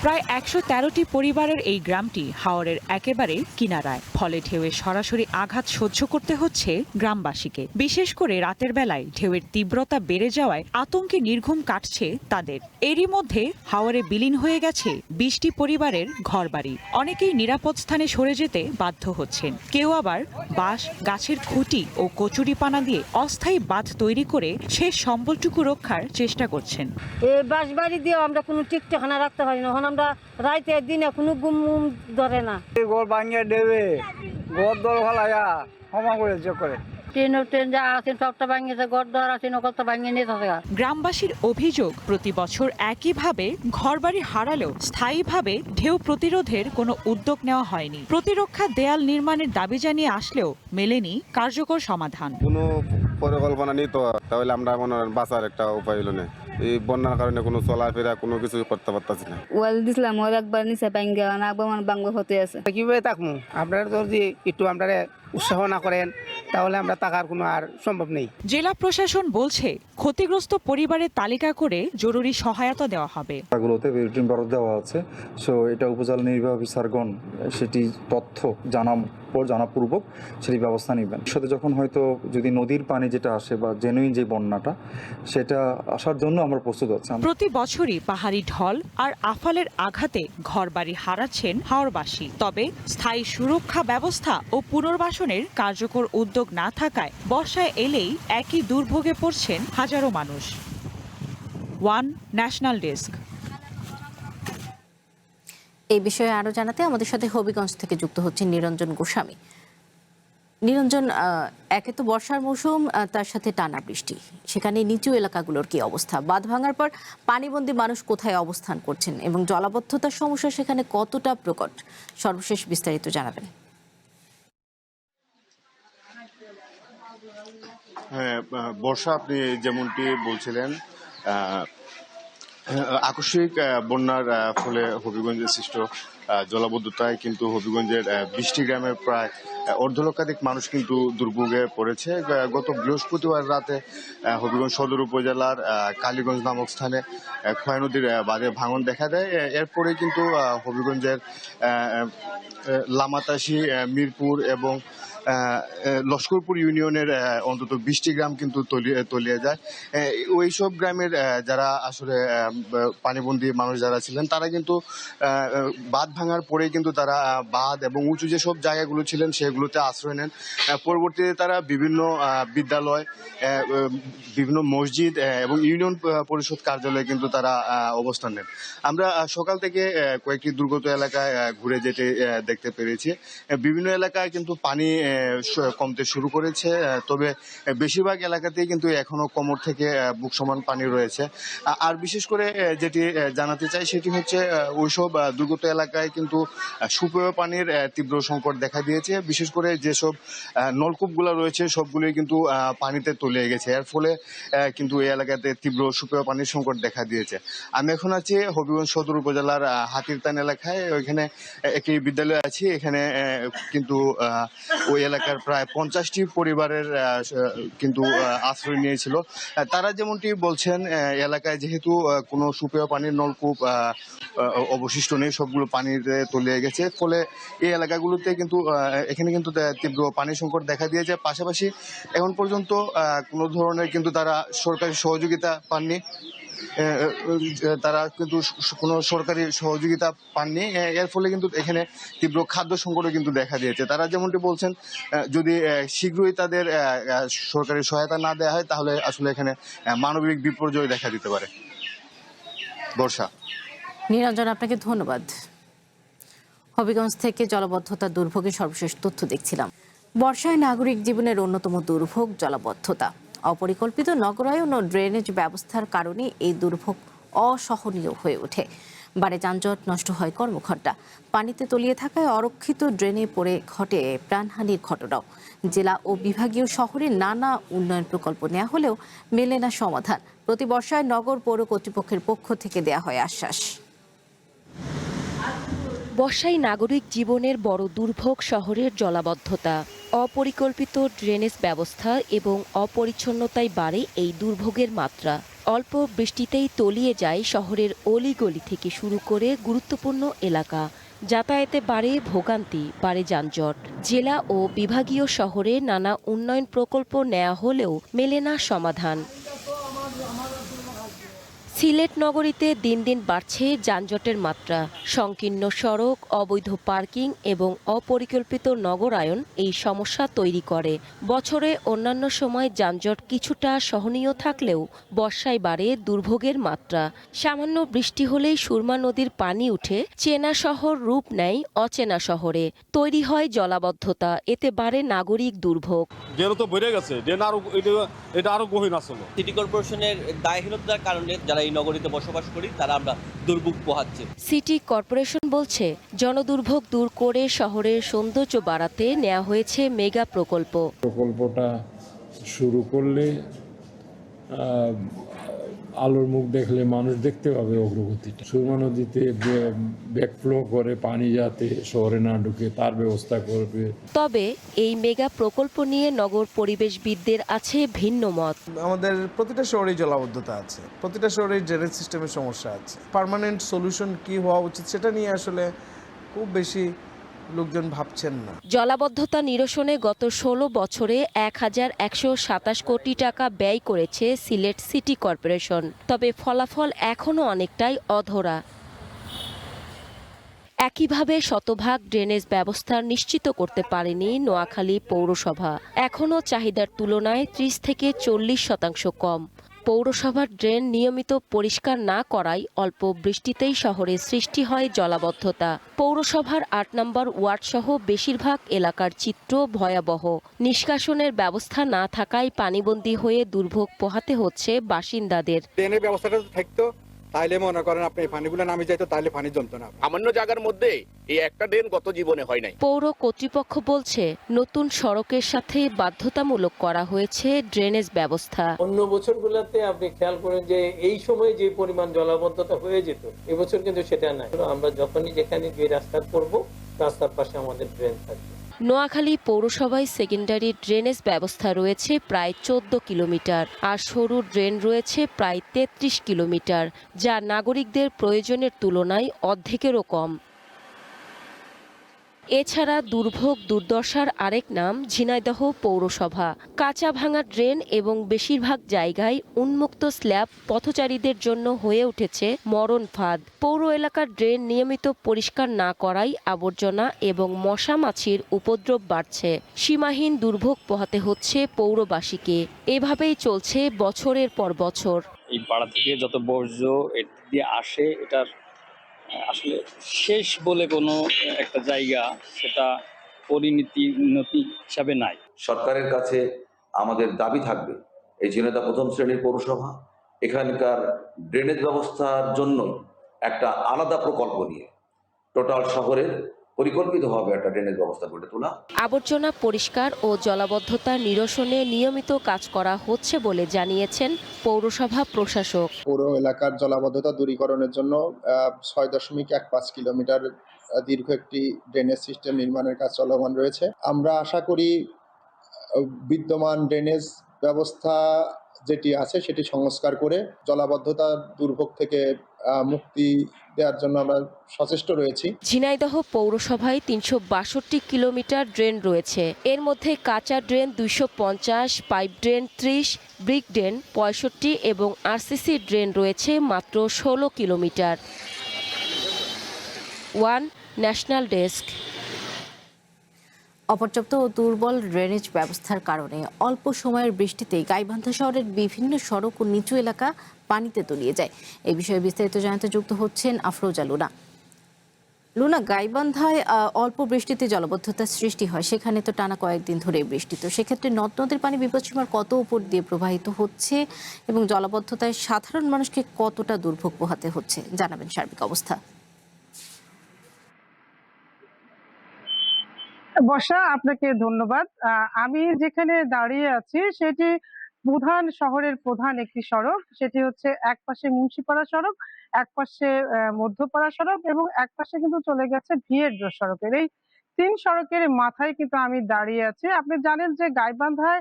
প্রায় ১১৩টি পরিবারের এই গ্রামটি হাওরের একেবারে কিনারায়, ফলে ঢেউয়ের সরাসরি আঘাত সহ্য করতে হচ্ছে গ্রামবাসীকে। বিশেষ করে রাতের বেলায় ঢেউয়ের তীব্রতা বেড়ে যাওয়ায় আতঙ্কে নির্ঘুম কাটছে তাদের। এরই মধ্যে হাওরে বিলীন হয়ে গেছে ২০টি পরিবারের ঘরবাড়ি। অনেকেই নিরাপদ স্থানে সরে যেতে বাধ্য হচ্ছেন, কেউ আবার বাঁশ, গাছের খুঁটি ও কচুরিপানা দিয়ে অস্থায়ী বাঁধ তৈরি করে শেষ সম্বলটুকু রক্ষার চেষ্টা করছেন। এই বাঁশ বাড়ি দিয়ে আমরা কোনো ঠিকঠাকানা রাখতে পারি না, আমরা রাইতে দিনে কোনো গুম ধরে না। ঘর ভাঙিয়ে দেবে, ঘর দর ভালাইয়া ক্ষমা করে যে করে গ্রামবাসীর অভিযোগ, প্রতি বছর একইভাবে ঘরবাড়ি হারালেও স্থায়ীভাবে ঢেউ প্রতিরোধের কোনো উদ্যোগ নেওয়া হয়নি। প্রতিরক্ষা দেয়াল নির্মাণের দাবি জানিয়ে আসলেও মেলেনি কার্যকর সমাধান। কোনো পরিকল্পনা নেই তো, তাহলে আমরা কোনো বাঁচার একটা উপায় হলো না। এই বন্যার কারণে কোনো চলাফেরা কোনো কিছু করতে পারতাছি না। ওয়াল দিছিলাম, ওর একবার নিচে ভাঙ্গা না, বাঙ্গ হতে আছে। কিভাবে থাকবো? আপনারা যদি একটু আমরা উৎসাহ না করেন তাহলে আমরা টাকার কোনো আর সম্ভব নেই। জেলা প্রশাসন বলছে ক্ষতিগ্রস্ত পরিবারের তালিকা করে জরুরি সহায়তা দেওয়া হবে। এগুলোতে রিটার্ন বরাদ্দ দেওয়া আছে, সো এটা উপজেলা নির্বাহী অফিসারগণ সেটি তথ্য জানাপূর্বক সেটি ব্যবস্থা নেবেন। সাথে যখন হয়তো যদি নদীর পানি যেটা আসে বা জেনুইন যে বন্যাটা সেটা আসার জন্য আমরা প্রস্তুত আছি। প্রতি বছরই পাহাড়ি ঢল আর আফালের আঘাতে ঘরবাড়ি হারাচ্ছেন হাওরবাসী। তবে স্থায়ী সুরক্ষা ব্যবস্থা ও পুনর্বাসনের কার্যকর উদ্যোগ না থাকায় বর্ষায় এলেই একই দুর্ভোগে পড়ছেন হাজারো মানুষ। 1 ন্যাশনাল ডেস্ক। এই বিষয়ে আরো জানাতে আমাদের সাথে হবিগঞ্জ থেকে যুক্ত হচ্ছেন নিরঞ্জন গোস্বামী। নিরঞ্জন, একে তো বর্ষার মৌসুম, তার সাথে টানা বৃষ্টি, সেখানে নিচু এলাকাগুলোর কি অবস্থা? বাঁধ ভাঙার পর পানিবন্দী মানুষ কোথায় অবস্থান করছেন এবং জলাবদ্ধতার সমস্যা সেখানে কতটা প্রকট? সর্বশেষ বিস্তারিত জানাবেন। হ্যাঁ, বর্ষা আপনি যেমনটি বলছিলেন, আকস্মিক বন্যার ফলে হবিগঞ্জের সৃষ্ট জলাবদ্ধতায় কিন্তু হবিগঞ্জের ২০টি গ্রামের প্রায় অর্ধলক্ষাধিক মানুষ কিন্তু দুর্ভোগে পড়েছে। গত বৃহস্পতিবার রাতে হবিগঞ্জ সদর উপজেলার কালীগঞ্জ নামক স্থানে খোয়া নদীর বাঁধে ভাঙন দেখা দেয়। এরপরে কিন্তু হবিগঞ্জের লামাতাসি, মিরপুর এবং লস্করপুর ইউনিয়নের অন্তত 20টি গ্রাম কিন্তু তলিয়ে যায়। ওই সব গ্রামের যারা আসলে পানিবন্দী মানুষ যারা ছিলেন তারা কিন্তু বাঁধ ভাঙার পরেই কিন্তু তারা বাঁধ এবং উঁচু যেসব জায়গাগুলো ছিলেন সেগুলোতে আশ্রয় নেন। পরবর্তীতে তারা বিভিন্ন বিদ্যালয়, বিভিন্ন মসজিদ এবং ইউনিয়ন পরিষদ কার্যালয়ে কিন্তু তারা অবস্থান নেন। আমরা সকাল থেকে কয়েকটি দুর্গত এলাকায় ঘুরে যেতে দেখতে পেরেছি। বিভিন্ন এলাকায় কিন্তু পানি কমতে শুরু করেছে, তবে বেশিরভাগ এলাকাতেই কিন্তু এখনো কোমর থেকে বুক সমান পানি রয়েছে। আর বিশেষ করে যেটি জানাতে চাই সেটি হচ্ছে ওইসব দুর্গত এলাকায় কিন্তু সুপেয় পানির তীব্র সংকট দেখা দিয়েছে। বিশেষ করে যেসব নলকূপগুলো রয়েছে সবগুলোই কিন্তু পানিতে তলিয়ে গেছে। এর ফলে কিন্তু এই এলাকাতে তীব্র সুপেয় পানির সংকট দেখা দিয়েছে। আমি এখন আছি হবিগঞ্জ সদর উপজেলার হাতিরতান এলাকায়। ওইখানে একটি বিদ্যালয় আছে। এখানে কিন্তু ওই এলাকার প্রায় 50টি পরিবারের কিন্তু আশ্রয় নিয়েছিল। তারা যেমনটি বলছেন, এলাকায় যেহেতু কোনো সুপেয় পানির নলকূপ অবশিষ্ট নেই, সবগুলো পানিতে তলিয়ে গেছে। ফলে এই এলাকাগুলোতে কিন্তু এখানে কিন্তু তীব্র পানি সংকট দেখা দিয়েছে। পাশাপাশি এখন পর্যন্ত কোনো ধরনের কিন্তু তারা সরকারি সহযোগিতা পাননি। তারা কিন্তু কোনো সরকারি সহযোগিতা পাননি। এর ফলে কিন্তু এখানে তীব্র খাদ্য সংকটও কিন্তু দেখা দিয়েছে। তারা যেমনটি বলছেন, যদি শীঘ্রই তাদের সরকারি সহায়তা না দেওয়া হয় তাহলে আসলে এখানে মানবিক বিপর্যয় দেখা দিতে পারে। বর্ষা। নিরঞ্জন, আপনাকে ধন্যবাদ। হবিগঞ্জ থেকে জলাবদ্ধতা দুর্ভোগের সর্বশেষ তথ্য দেখছিলাম। বর্ষায় নাগরিক জীবনের অন্যতম দুর্ভোগ জলাবদ্ধতা। অপরিকল্পিত নগরায়ন ও ড্রেনেজ ব্যবস্থার কারণে এই দুর্ভোগ অসহনীয় হয়ে ওঠে। বাড়ে যানজট, নষ্ট হয় কর্মঘণ্টা। পানিতে তলিয়ে থাকায় অরক্ষিত ড্রেনে পড়ে ঘটে প্রাণহানির ঘটনাও। জেলা ও বিভাগীয় শহরে নানা উন্নয়ন প্রকল্প নেওয়া হলেও মেলে না সমাধান। প্রতি বর্ষায় নগর পৌর কর্তৃপক্ষের পক্ষ থেকে দেয়া হয় আশ্বাস। বর্ষায় নাগরিক জীবনের বড় দুর্ভোগ শহরের জলাবদ্ধতা। অপরিকল্পিত ড্রেনেজ ব্যবস্থা এবং অপরিচ্ছন্নতায় বাড়ে এই দুর্ভোগের মাত্রা। অল্প বৃষ্টিতেই তলিয়ে যায় শহরের অলিগলি থেকে শুরু করে গুরুত্বপূর্ণ এলাকা। যাতায়াতে বাড়ে ভোগান্তি, বাড়ে যানজট। জেলা ও বিভাগীয় শহরে নানা উন্নয়ন প্রকল্প নেওয়া হলেও মেলে না সমাধান। সিলেট নগরীতে দিন দিন বাড়ছে যানজটের মাত্রা। সংকীর্ণ সড়ক, অবৈধ পার্কিং এবং অপরিকল্পিত নগরায়ন এই সমস্যা তৈরি করে। বছরে অন্যান্য সময় যানজট কিছুটা সহনীয় থাকলেও বর্ষায় বাড়ে দুর্ভোগের মাত্রা। সামান্য বৃষ্টি হলেই সুরমা নদীর পানি উঠে চেনা শহর রূপ নেয় অচেনা শহরে। তৈরি হয় জলাবদ্ধতা, এতে বাড়ে নাগরিক দুর্ভোগ। সিটি কর্পোরেশনের দায়হীনতার কারণে যারা এই নগরীতে বসবাস করি তারা আমরা দুর্ভোগ পোহাচ্ছি। সিটি কর্পোরেশন বলছে, জনদুর্ভোগ দূর করে শহরের সৌন্দর্য বাড়াতে নেওয়া হয়েছে মেগা প্রকল্পটা শুরু করলে আলোর মুখ দেখলে মানুষ দেখতে পাবে অগ্রগতিটা। সুরমা নদীতে ব্যাকফ্লো করে পানি যাতে শহরে না ঢুকে তার ব্যবস্থা করবে। তবে এই মেগা প্রকল্প নিয়ে নগর পরিবেশবিদদের আছে ভিন্ন মত। আমাদের প্রতিটা শহরেই জলাবদ্ধতা আছে, প্রতিটা শহরেই ড্রেনেজ সিস্টেমের সমস্যা আছে। পার্মানেন্ট সলিউশন কি হওয়া উচিত সেটা নিয়ে আসলে খুব বেশি লোকজন ভাবছেন না। জলাবদ্ধতা নিরসনে গত 16 বছরে 1127 কোটি টাকা ব্যয় করেছে সিলেট সিটি কর্পোরেশন। তবে ফলাফল এখনো অনেকটাই অধরা। একইভাবে শতভাগ ড্রেনেজ ব্যবস্থা নিশ্চিত করতে পারেনি নোয়াখালী পৌরসভা। এখনও চাহিদার তুলনায় 30 থেকে 40% কম। পৌরসভার ড্রেন নিয়মিত পরিষ্কার না করায় অল্প বৃষ্টিতেই শহরে সৃষ্টি হয় জলাবদ্ধতা। পৌরসভার 8 নম্বর ওয়ার্ডসহ বেশিরভাগ এলাকার চিত্র ভয়াবহ। নিষ্কাশনের ব্যবস্থা না থাকায় পানিবন্দী হয়ে দুর্ভোগ পোহাতে হচ্ছে বাসিন্দাদের। ড্রেনের ব্যবস্থাটা থাকতো তাইলে মনে করেন আপনি পানিগুলো নামে যাইতো, তাইলে পানি জমতো না। সামান্য জায়গার মধ্যে এই একটা ড্রেন গত জীবনে হয় নাই। পৌর কর্তৃপক্ষ বলছে, নতুন সড়কের সাথে বাধ্যতামূলক করা হয়েছে ড্রেনেজ ব্যবস্থা। অন্য বছরগুলোতে আপনি খেয়াল করেন যে এই সময় যে পরিমাণ জলাবদ্ধতা হয়ে যেত, এবছর কিন্তু সেটা নাই। আমরা যখনই যেখানে যে রাস্তা করব, রাস্তার পাশে আমাদের ড্রেন থাকবে। নোয়াখালী পৌরসভায় সেকেন্ডারি ড্রেনেজ ব্যবস্থা রয়েছে প্রায় 14 কিলোমিটার আর সরু ড্রেন রয়েছে প্রায় 33 কিলোমিটার, যা নাগরিকদের প্রয়োজনের তুলনায় অর্ধেকেরও কম। এছাড়া দুর্ভোগ দুর্দশার আরেক নাম ঝিনাইদহ পৌরসভা। কাঁচা ভাঙা ড্রেন এবং বেশিরভাগ জায়গায় উন্মুক্ত স্ল্যাব পথচারীদের জন্য হয়ে উঠেছে মরণ ফাঁদ। পৌর এলাকার ড্রেন নিয়মিত পরিষ্কার না করায় আবর্জনা এবং মশা মাছির উপদ্রব বাড়ছে। সীমাহীন দুর্ভোগ পোহাতে হচ্ছে পৌরবাসীকে। এভাবেই চলছে বছরের পর বছর। এই পাড়া থেকে যত বর্জ্য দিয়ে আসে, এটার আসলে শেষ বলে কোনো একটা জায়গা সেটা পরিণতি উন্নতি হিসাবে নাই। সরকারের কাছে আমাদের দাবি থাকবে, এই ঝিনাইদহ প্রথম শ্রেণীর পৌরসভা এখানকার ড্রেনেজ ব্যবস্থার জন্য একটা আলাদা প্রকল্প নিয়ে টোটাল শহরের পরিকল্পিতভাবে একটা ড্রেনেজ ব্যবস্থা গড়ে তোলা। আবর্জনা পরিষ্কার ও জলাবদ্ধতা নিরসনে নিয়মিত কাজ করা হচ্ছে বলে জানিয়েছেন পৌরসভা প্রশাসক। পৌর এলাকার জলাবদ্ধতা দূরীকরণের জন্য 6.15 কিলোমিটার দীর্ঘ একটি ড্রেনেজ সিস্টেম নির্মাণের কাজ চলমান রয়েছে। আমরা আশা করি বিদ্যমান ড্রেনেজ ব্যবস্থা যেটি আছে সেটি সংস্কার করে জলাবদ্ধতা দুর্ভোগ থেকে মুক্তি দেওয়ার জন্য আমরা সচেষ্ট রয়েছি। ঝিনাইদহ পৌরসভায় 362 কিলোমিটার ড্রেন রয়েছে। এর মধ্যে কাঁচা drain 250, pipe drain 30, brick drain 65 এবং আরসিসি ড্রেন রয়েছে মাত্র 16 কিলোমিটার। One national desk. অপর্যাপ্ত ও দুর্বল ড্রেনেজ ব্যবস্থার কারণে অল্প সময়ের বৃষ্টিতে গাইবান্ধা শহরের বিভিন্ন সড়ক ও নিচু এলাকা পানিতে তলিয়ে যায়। এই বিষয়ে বিস্তারিত জানাতে যুক্ত হচ্ছেন আফরোজা লুনা। লুনা, গাইবান্ধায় অল্প বৃষ্টিতে জলাবদ্ধতার সৃষ্টি হয়, সেখানে তো টানা কয়েকদিন ধরে বৃষ্টি, তো সেক্ষেত্রে নদ নদীর পানি বিপদসীমার কত উপর দিয়ে প্রবাহিত হচ্ছে এবং জলাবদ্ধতায় সাধারণ মানুষকে কতটা দুর্ভোগ পোহাতে হচ্ছে, জানাবেন সার্বিক অবস্থা। বর্ষা, আপনাকে ধন্যবাদ। আমি যেখানে দাঁড়িয়ে আছি সেটি শহরের প্রধান একটি সড়ক। সেটি হচ্ছে এক পাশে মুন্সিপাড়া সড়ক, এক পাশে মধ্যপাড়া সড়ক এবং এক পাশে কিন্তু চলে গেছে ভিএড সড়কের। এই 3 সড়কের মাথায় কিন্তু আমি দাঁড়িয়ে আছি। আপনি জানেন যে গাইবান্ধায়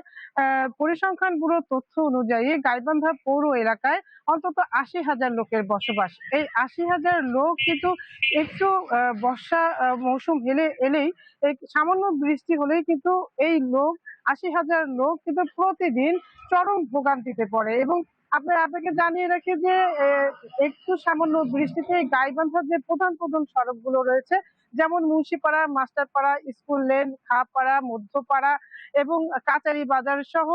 পরিসংখ্যান ব্যুরোর তথ্য অনুযায়ী গাইবান্ধা পৌর এলাকায় অন্তত 80,000 লোকের বসবাস। এই 80,000 লোক কিন্তু একটু বর্ষা মৌসুম এলেই সামান্য বৃষ্টি হলেই কিন্তু এই 80,000 লোক কিন্তু প্রতিদিন চরম ভোগান্তিতে পড়ে। এবং আপনাকে জানিয়ে রাখি যে একটু সামান্য বৃষ্টিতে গাইবান্ধার যে প্রধান সড়কগুলো রয়েছে, যেমন মুন্সিপাড়া, মাস্টারপাড়া, স্কুল লেন, খাপাড়া, মধ্যপাড়া এবং কাচারি বাজার সহ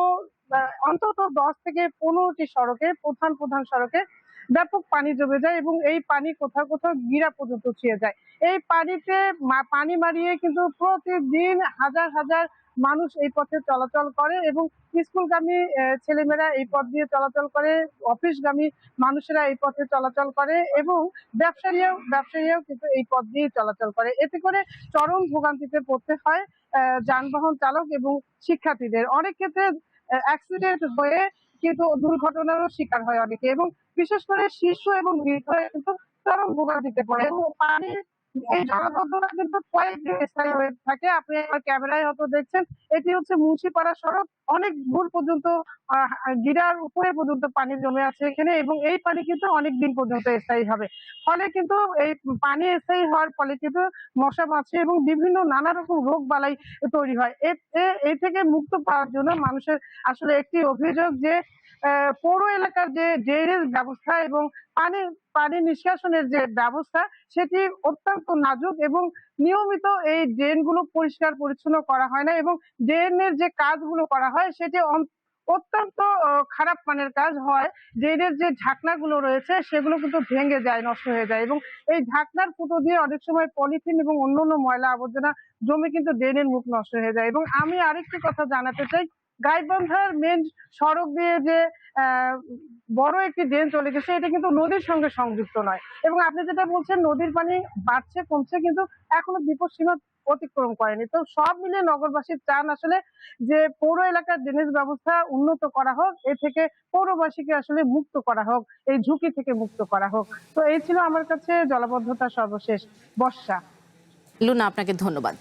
অন্তত 10 থেকে 15টি সড়কে প্রধান সড়কে ব্যাপক পানি জমে যায় এবং এই পানি কোথাও কোথাও গিরা পর্যন্ত ছুঁয়ে যায়। এই পানিতে পানি মারিয়ে কিন্তু প্রতিদিন হাজার হাজার মানুষ এই পথে চলাচল করে এবং স্কুলগামী ছেলেমেয়েরা এই পথ দিয়ে চলাচল করে, অফিসগামী মানুষেরা এই পথে চলাচল করে এবং ব্যবসায়ীরাও কিন্তু এই পথ দিয়ে চলাচল করে। এতে করে চরম ভোগান্তিতে পড়তে হয় যানবাহন চালক এবং শিক্ষার্থীদের। অনেক ক্ষেত্রে অ্যাক্সিডেন্ট হয়ে কিন্তু দুর্ঘটনারও শিকার হয় অনেকে এবং বিশেষ করে শিশু এবং বৃদ্ধরা কিন্তু চরম ভোগান্তিতে পড়ে। এবং পানির এই জলাবদ্ধতা কিন্তু কয়েকদিন স্থায়ী হয়ে থাকে। আপনি আমার ক্যামেরায় হয়তো দেখছেন, এটি হচ্ছে মুন্সিপাড়া সড়ক। অনেক দূর পর্যন্ত গিরার উপরে পর্যন্ত পানি জমে আছে এখানে এবং এই পানি কিন্তু অনেক দিন পর্যন্ত স্থায়ী হবে। ফলে কিন্তু এই পানি স্থায়ী হওয়ার ফলে কিন্তু মশা মাছি এবং বিভিন্ন নানা রকম রোগ বালাই তৈরি হয়। এই থেকে মুক্ত পাওয়ার জন্য মানুষের আসলে একটি অভিযোগ যে পৌর এলাকার যে ড্রেনেজ ব্যবস্থা এবং পানি নিষ্কাশনের যে ব্যবস্থা সেটি অত্যন্ত নাজুক এবং নিয়মিত এই ড্রেনগুলো পরিষ্কার পরিচ্ছন্ন করা হয় না এবং ড্রেনের যে কাজগুলো করা হয় সেটি অত্যন্ত খারাপ মানের কাজ হয়। ড্রেনের যে ঢাকনাগুলো রয়েছে সেগুলো কিন্তু ভেঙে যায়, নষ্ট হয়ে যায় এবং এই ঢাকনার ফুটো দিয়ে অনেক সময় পলিথিন এবং অন্যান্য ময়লা আবর্জনা জমে কিন্তু ড্রেনের মুখ নষ্ট হয়ে যায়। এবং আমি আরেকটি কথা জানাতে চাই, গাইবান্ধার মেন সড়ক দিয়ে যে বড় একটি ড্রেন চলে গেছে এটা কিন্তু নদীর সঙ্গে সংযুক্ত নয় এবং আপনি যেটা বলছেন নদীর পানি বাড়ছে কমছে কিন্তু এখনো বিপদসীমা অতিক্রম করেনি। তো সব মিলে নগরবাসী চান আসলে যে পৌর এলাকার ড্রেনেজ ব্যবস্থা উন্নত করা হোক, এ থেকে পৌরবাসীকে আসলে মুক্ত করা হোক, এই ঝুঁকি থেকে মুক্ত করা হোক। তো এই ছিল আমার কাছে জলাবদ্ধতা সর্বশেষ। বর্ষা। লুনা, আপনাকে ধন্যবাদ।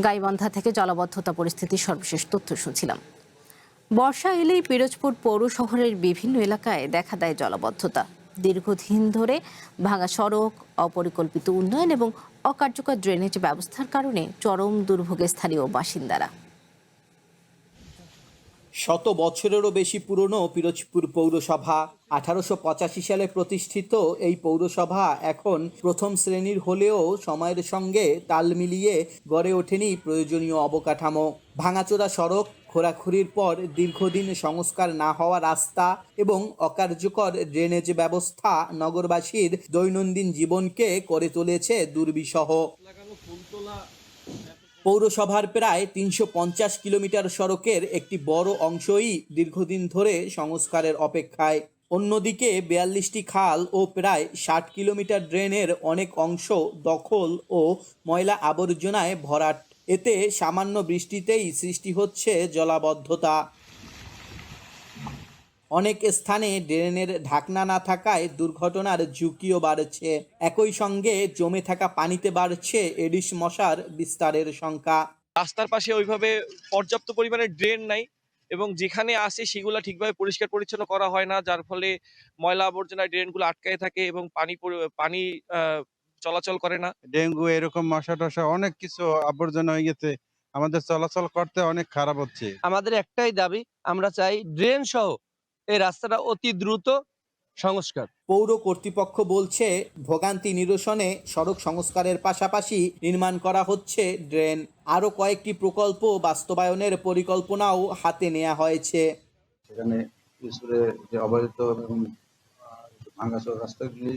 গাইবান্ধা থেকে জলাবদ্ধতা পরিস্থিতির সর্বশেষ তথ্য শুনছিলাম। বর্ষা এলেই পিরোজপুর পৌর শহরের বিভিন্ন এলাকায় দেখা দেয় জলাবদ্ধতা। দীর্ঘদিন ধরে ভাঙা সড়ক, অপরিকল্পিত উন্নয়ন এবং অকার্যকর ড্রেনেজ ব্যবস্থার কারণে চরম দুর্ভোগে স্থানীয় বাসিন্দারা। শত বছরেরও বেশি পুরনো পিরোজপুর পৌরসভা। 1885 সালে প্রতিষ্ঠিত এই পৌরসভা এখন প্রথম শ্রেণীর হলেও সময়ের সঙ্গে তাল মিলিয়ে গড়ে ওঠেনি প্রয়োজনীয় অবকাঠামো। ভাঙাচোরা সড়ক, খোঁড়াখুড়ির পর দীর্ঘদিন সংস্কার না হওয়া রাস্তা এবং অকার্যকর ড্রেনেজ ব্যবস্থা নগরবাসীর দৈনন্দিন জীবনকে করে তুলেছে দুর্বিষহ। পৌরসভার প্রায় 350 কিলোমিটার সড়কের একটি বড় অংশই দীর্ঘদিন ধরে সংস্কারের অপেক্ষায়। অন্যদিকে 42টি খাল ও প্রায় 60 কিলোমিটার ড্রেনের অনেক অংশ দখল ও ময়লা আবর্জনায় ভরাট। এতে সামান্য বৃষ্টিতেই সৃষ্টি হচ্ছে জলাবদ্ধতা। অনেক স্থানে ড্রেনের ঢাকনা না থাকায় দুর্ঘটনার ঝুঁকিও বাড়ছে। একই সঙ্গে জমে থাকা পানিতে বাড়ছে এডিস মশার বিস্তারের সংখ্যা। রাস্তার পাশে ওইভাবে পর্যাপ্ত পরিমাণে ড্রেন নাই এবং যেখানে আসে সেগুলো ঠিকভাবে পরিষ্কার পরিচ্ছন্ন করা হয় না, যার ফলে ময়লা আবর্জনা ড্রেনগুলো আটকায় থাকে এবং পানি চলাচল করে না। ডেঙ্গু এরকম মশা টশা অনেক কিছু আবর্জনা হয়ে গেছে, আমাদের চলাচল করতে অনেক খারাপ হচ্ছে। আমাদের একটাই দাবি, আমরা চাই ড্রেন সহ এই রাস্তাটা অতি দ্রুত সংস্কার। পৌর কর্তৃপক্ষ বলছে ভোগান্তি নিরসনে সড়ক সংস্কারের পাশাপাশি নির্মাণ করা হচ্ছে ড্রেন। আরও কয়েকটি প্রকল্প বাস্তবায়নের পরিকল্পনাও হাতে নেওয়া হয়েছে। সেখানে যে অবৈধ এবং ভাঙাচোরা রাস্তাগুলি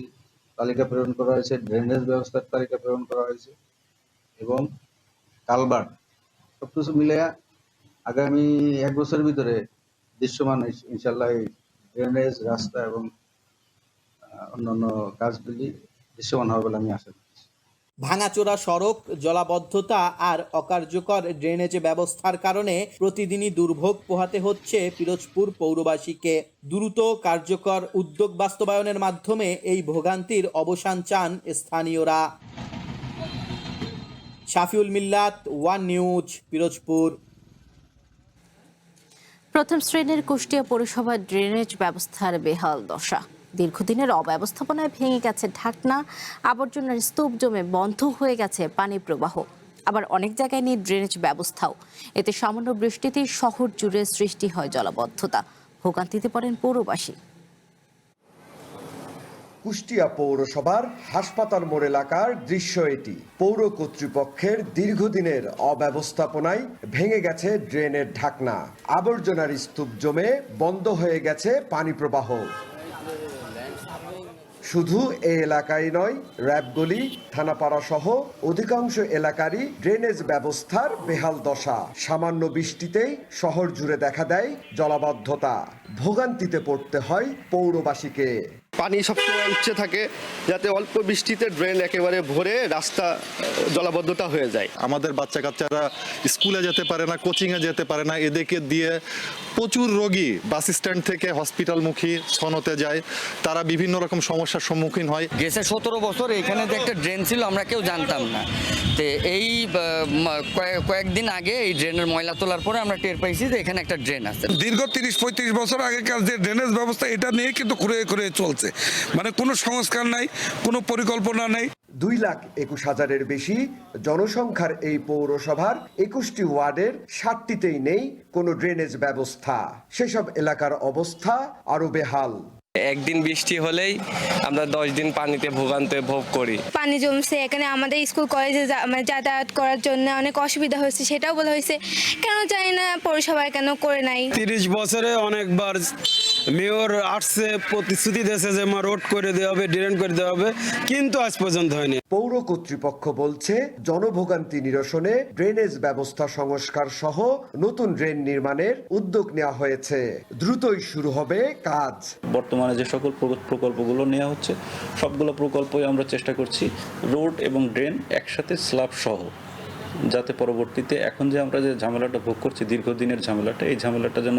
তালিকা প্রেরণ করা হয়েছে, ড্রেনেজ ব্যবস্থার তালিকা প্রেরণ করা হয়েছে এবং কালভার্ট সবকিছু মিলে আগামী 1 বছরের ভিতরে দৃশ্যমান ইনশাল্লাহ এই ড্রেনেজ, রাস্তা এবং অন্যান্য কাজগুলি দৃশ্যমান হবে বলে আমি আশা করছি। ভাঙাচোরা সড়ক, জলাবদ্ধতা আর অকার্যকর ড্রেনেজ ব্যবস্থার কারণে প্রতিদিনই দুর্ভোগ পোহাতে হচ্ছে পিরোজপুর পৌরবাসীকে। দ্রুত কার্যকর উদ্যোগ বাস্তবায়নের মাধ্যমে এই ভোগান্তির অবসান চান স্থানীয়রা। শাফিউল মিল্লাত, ওয়ান নিউজ, পিরোজপুর। প্রথম শ্রেণীর কুষ্টিয়া পৌরসভার ড্রেনেজ ব্যবস্থার বেহাল দশা। দীর্ঘদিনের অব্যবস্থাপনায় ভেঙে গেছে ঢাকনা, আবর্জনার স্তূপ জমে বন্ধ হয়ে গেছে পানি প্রবাহ। আবার অনেক জায়গায় নেই ড্রেনেজ ব্যবস্থাও। এতে সামান্য বৃষ্টিতেই শহর জুড়ে সৃষ্টি হয় জলাবদ্ধতা। ভোগান্তিতে পড়েন পৌরবাসী। কুষ্টিয়া পৌরসভার হাসপাতাল মোড় এলাকার দৃশ্য এটি। পৌর কর্তৃপক্ষের দীর্ঘদিনের অব্যবস্থাপনায় ভেঙে গেছে ড্রেনের ঢাকনা, আবর্জনার স্তূপ জমে বন্ধ হয়ে গেছে পানি প্রবাহ। শুধু এই এলাকায় নয়, র্যাবগলি, থানাপাড়া সহ অধিকাংশ এলাকারই ড্রেনেজ ব্যবস্থার বেহাল দশা। সামান্য বৃষ্টিতেই শহর জুড়ে দেখা দেয় জলাবদ্ধতা। ভোগান্তিতে পড়তে হয় পৌরবাসীকে। পানি সবসময় উচ্চে থাকে, যাতে অল্প বৃষ্টিতে ড্রেন একেবারে ভরে রাস্তা জলাবদ্ধতা হয়ে যায়। আমাদের বাচ্চা কাচ্চারা স্কুলে যেতে পারে না, কোচিংয়ে যেতে পারে না। এদেরকে দিয়ে প্রচুর রোগী বাস স্ট্যান্ড থেকে হসপিটালমুখী সনতে যায়, তারা বিভিন্ন রকম সমস্যার সম্মুখীন হয়। গেছে 17 বছর এখানে যে একটা ড্রেন ছিল আমরা কেউ জানতাম না। তো এই কয়েকদিন আগে এই ড্রেনের ময়লা তোলার পরে আমরা টের পাইছি যে এখানে একটা ড্রেন আছে। দীর্ঘ 30-35 বছর আগেকার যে ড্রেনেজ ব্যবস্থা, এটা নিয়ে কিন্তু ঘুরে চলছে। মানে কোনো সংস্কার নাই, কোনো পরিকল্পনা নাই। 2,21,000-এর বেশি জনসংখ্যার এই পৌরসভার 21টি ওয়ার্ডের 60টিতেই নেই কোনো ড্রেনেজ ব্যবস্থা। সেসব এলাকার অবস্থা আরো বেহাল। একদিন বৃষ্টি হলেই আমরা 10 দিন পানিতে ভোগান্তি ভোগ করি। পানি জমছে এখানে, আমাদের স্কুল কলেজে যাতায়াত করার জন্য অনেক অসুবিধা হয়েছে, সেটাও বলা হয়েছে। কেন জানি না পৌরসভায় কেন করে নাই। 30 বছরে অনেকবার মেয়র আসছে, প্রতিশ্রুতি দিয়েছে যে রোড করে দেওয়া হবে, ড্রেন করে দেওয়া হবে, কিন্তু আজ পর্যন্ত হয়নি। পৌর কর্তৃপক্ষ বলছে জনভোগান্তি নিরসনে ড্রেনেজ ব্যবস্থা সংস্কার সহ নতুন ড্রেন নির্মাণের উদ্যোগ নেওয়া হয়েছে। দ্রুতই শুরু হবে কাজ। বর্তমানে যে সকল প্রকল্পগুলো নেওয়া হচ্ছে, সবগুলো প্রকল্পই আমরা চেষ্টা করছি রোড এবং ড্রেন একসাথে স্ল্যাব সহ, যাতে পরবর্তীতে এখন যে আমরা যে ঝামেলাটা ভোগ করছি, দীর্ঘদিনের ঝামেলাটা, এই ঝামেলাটা যেন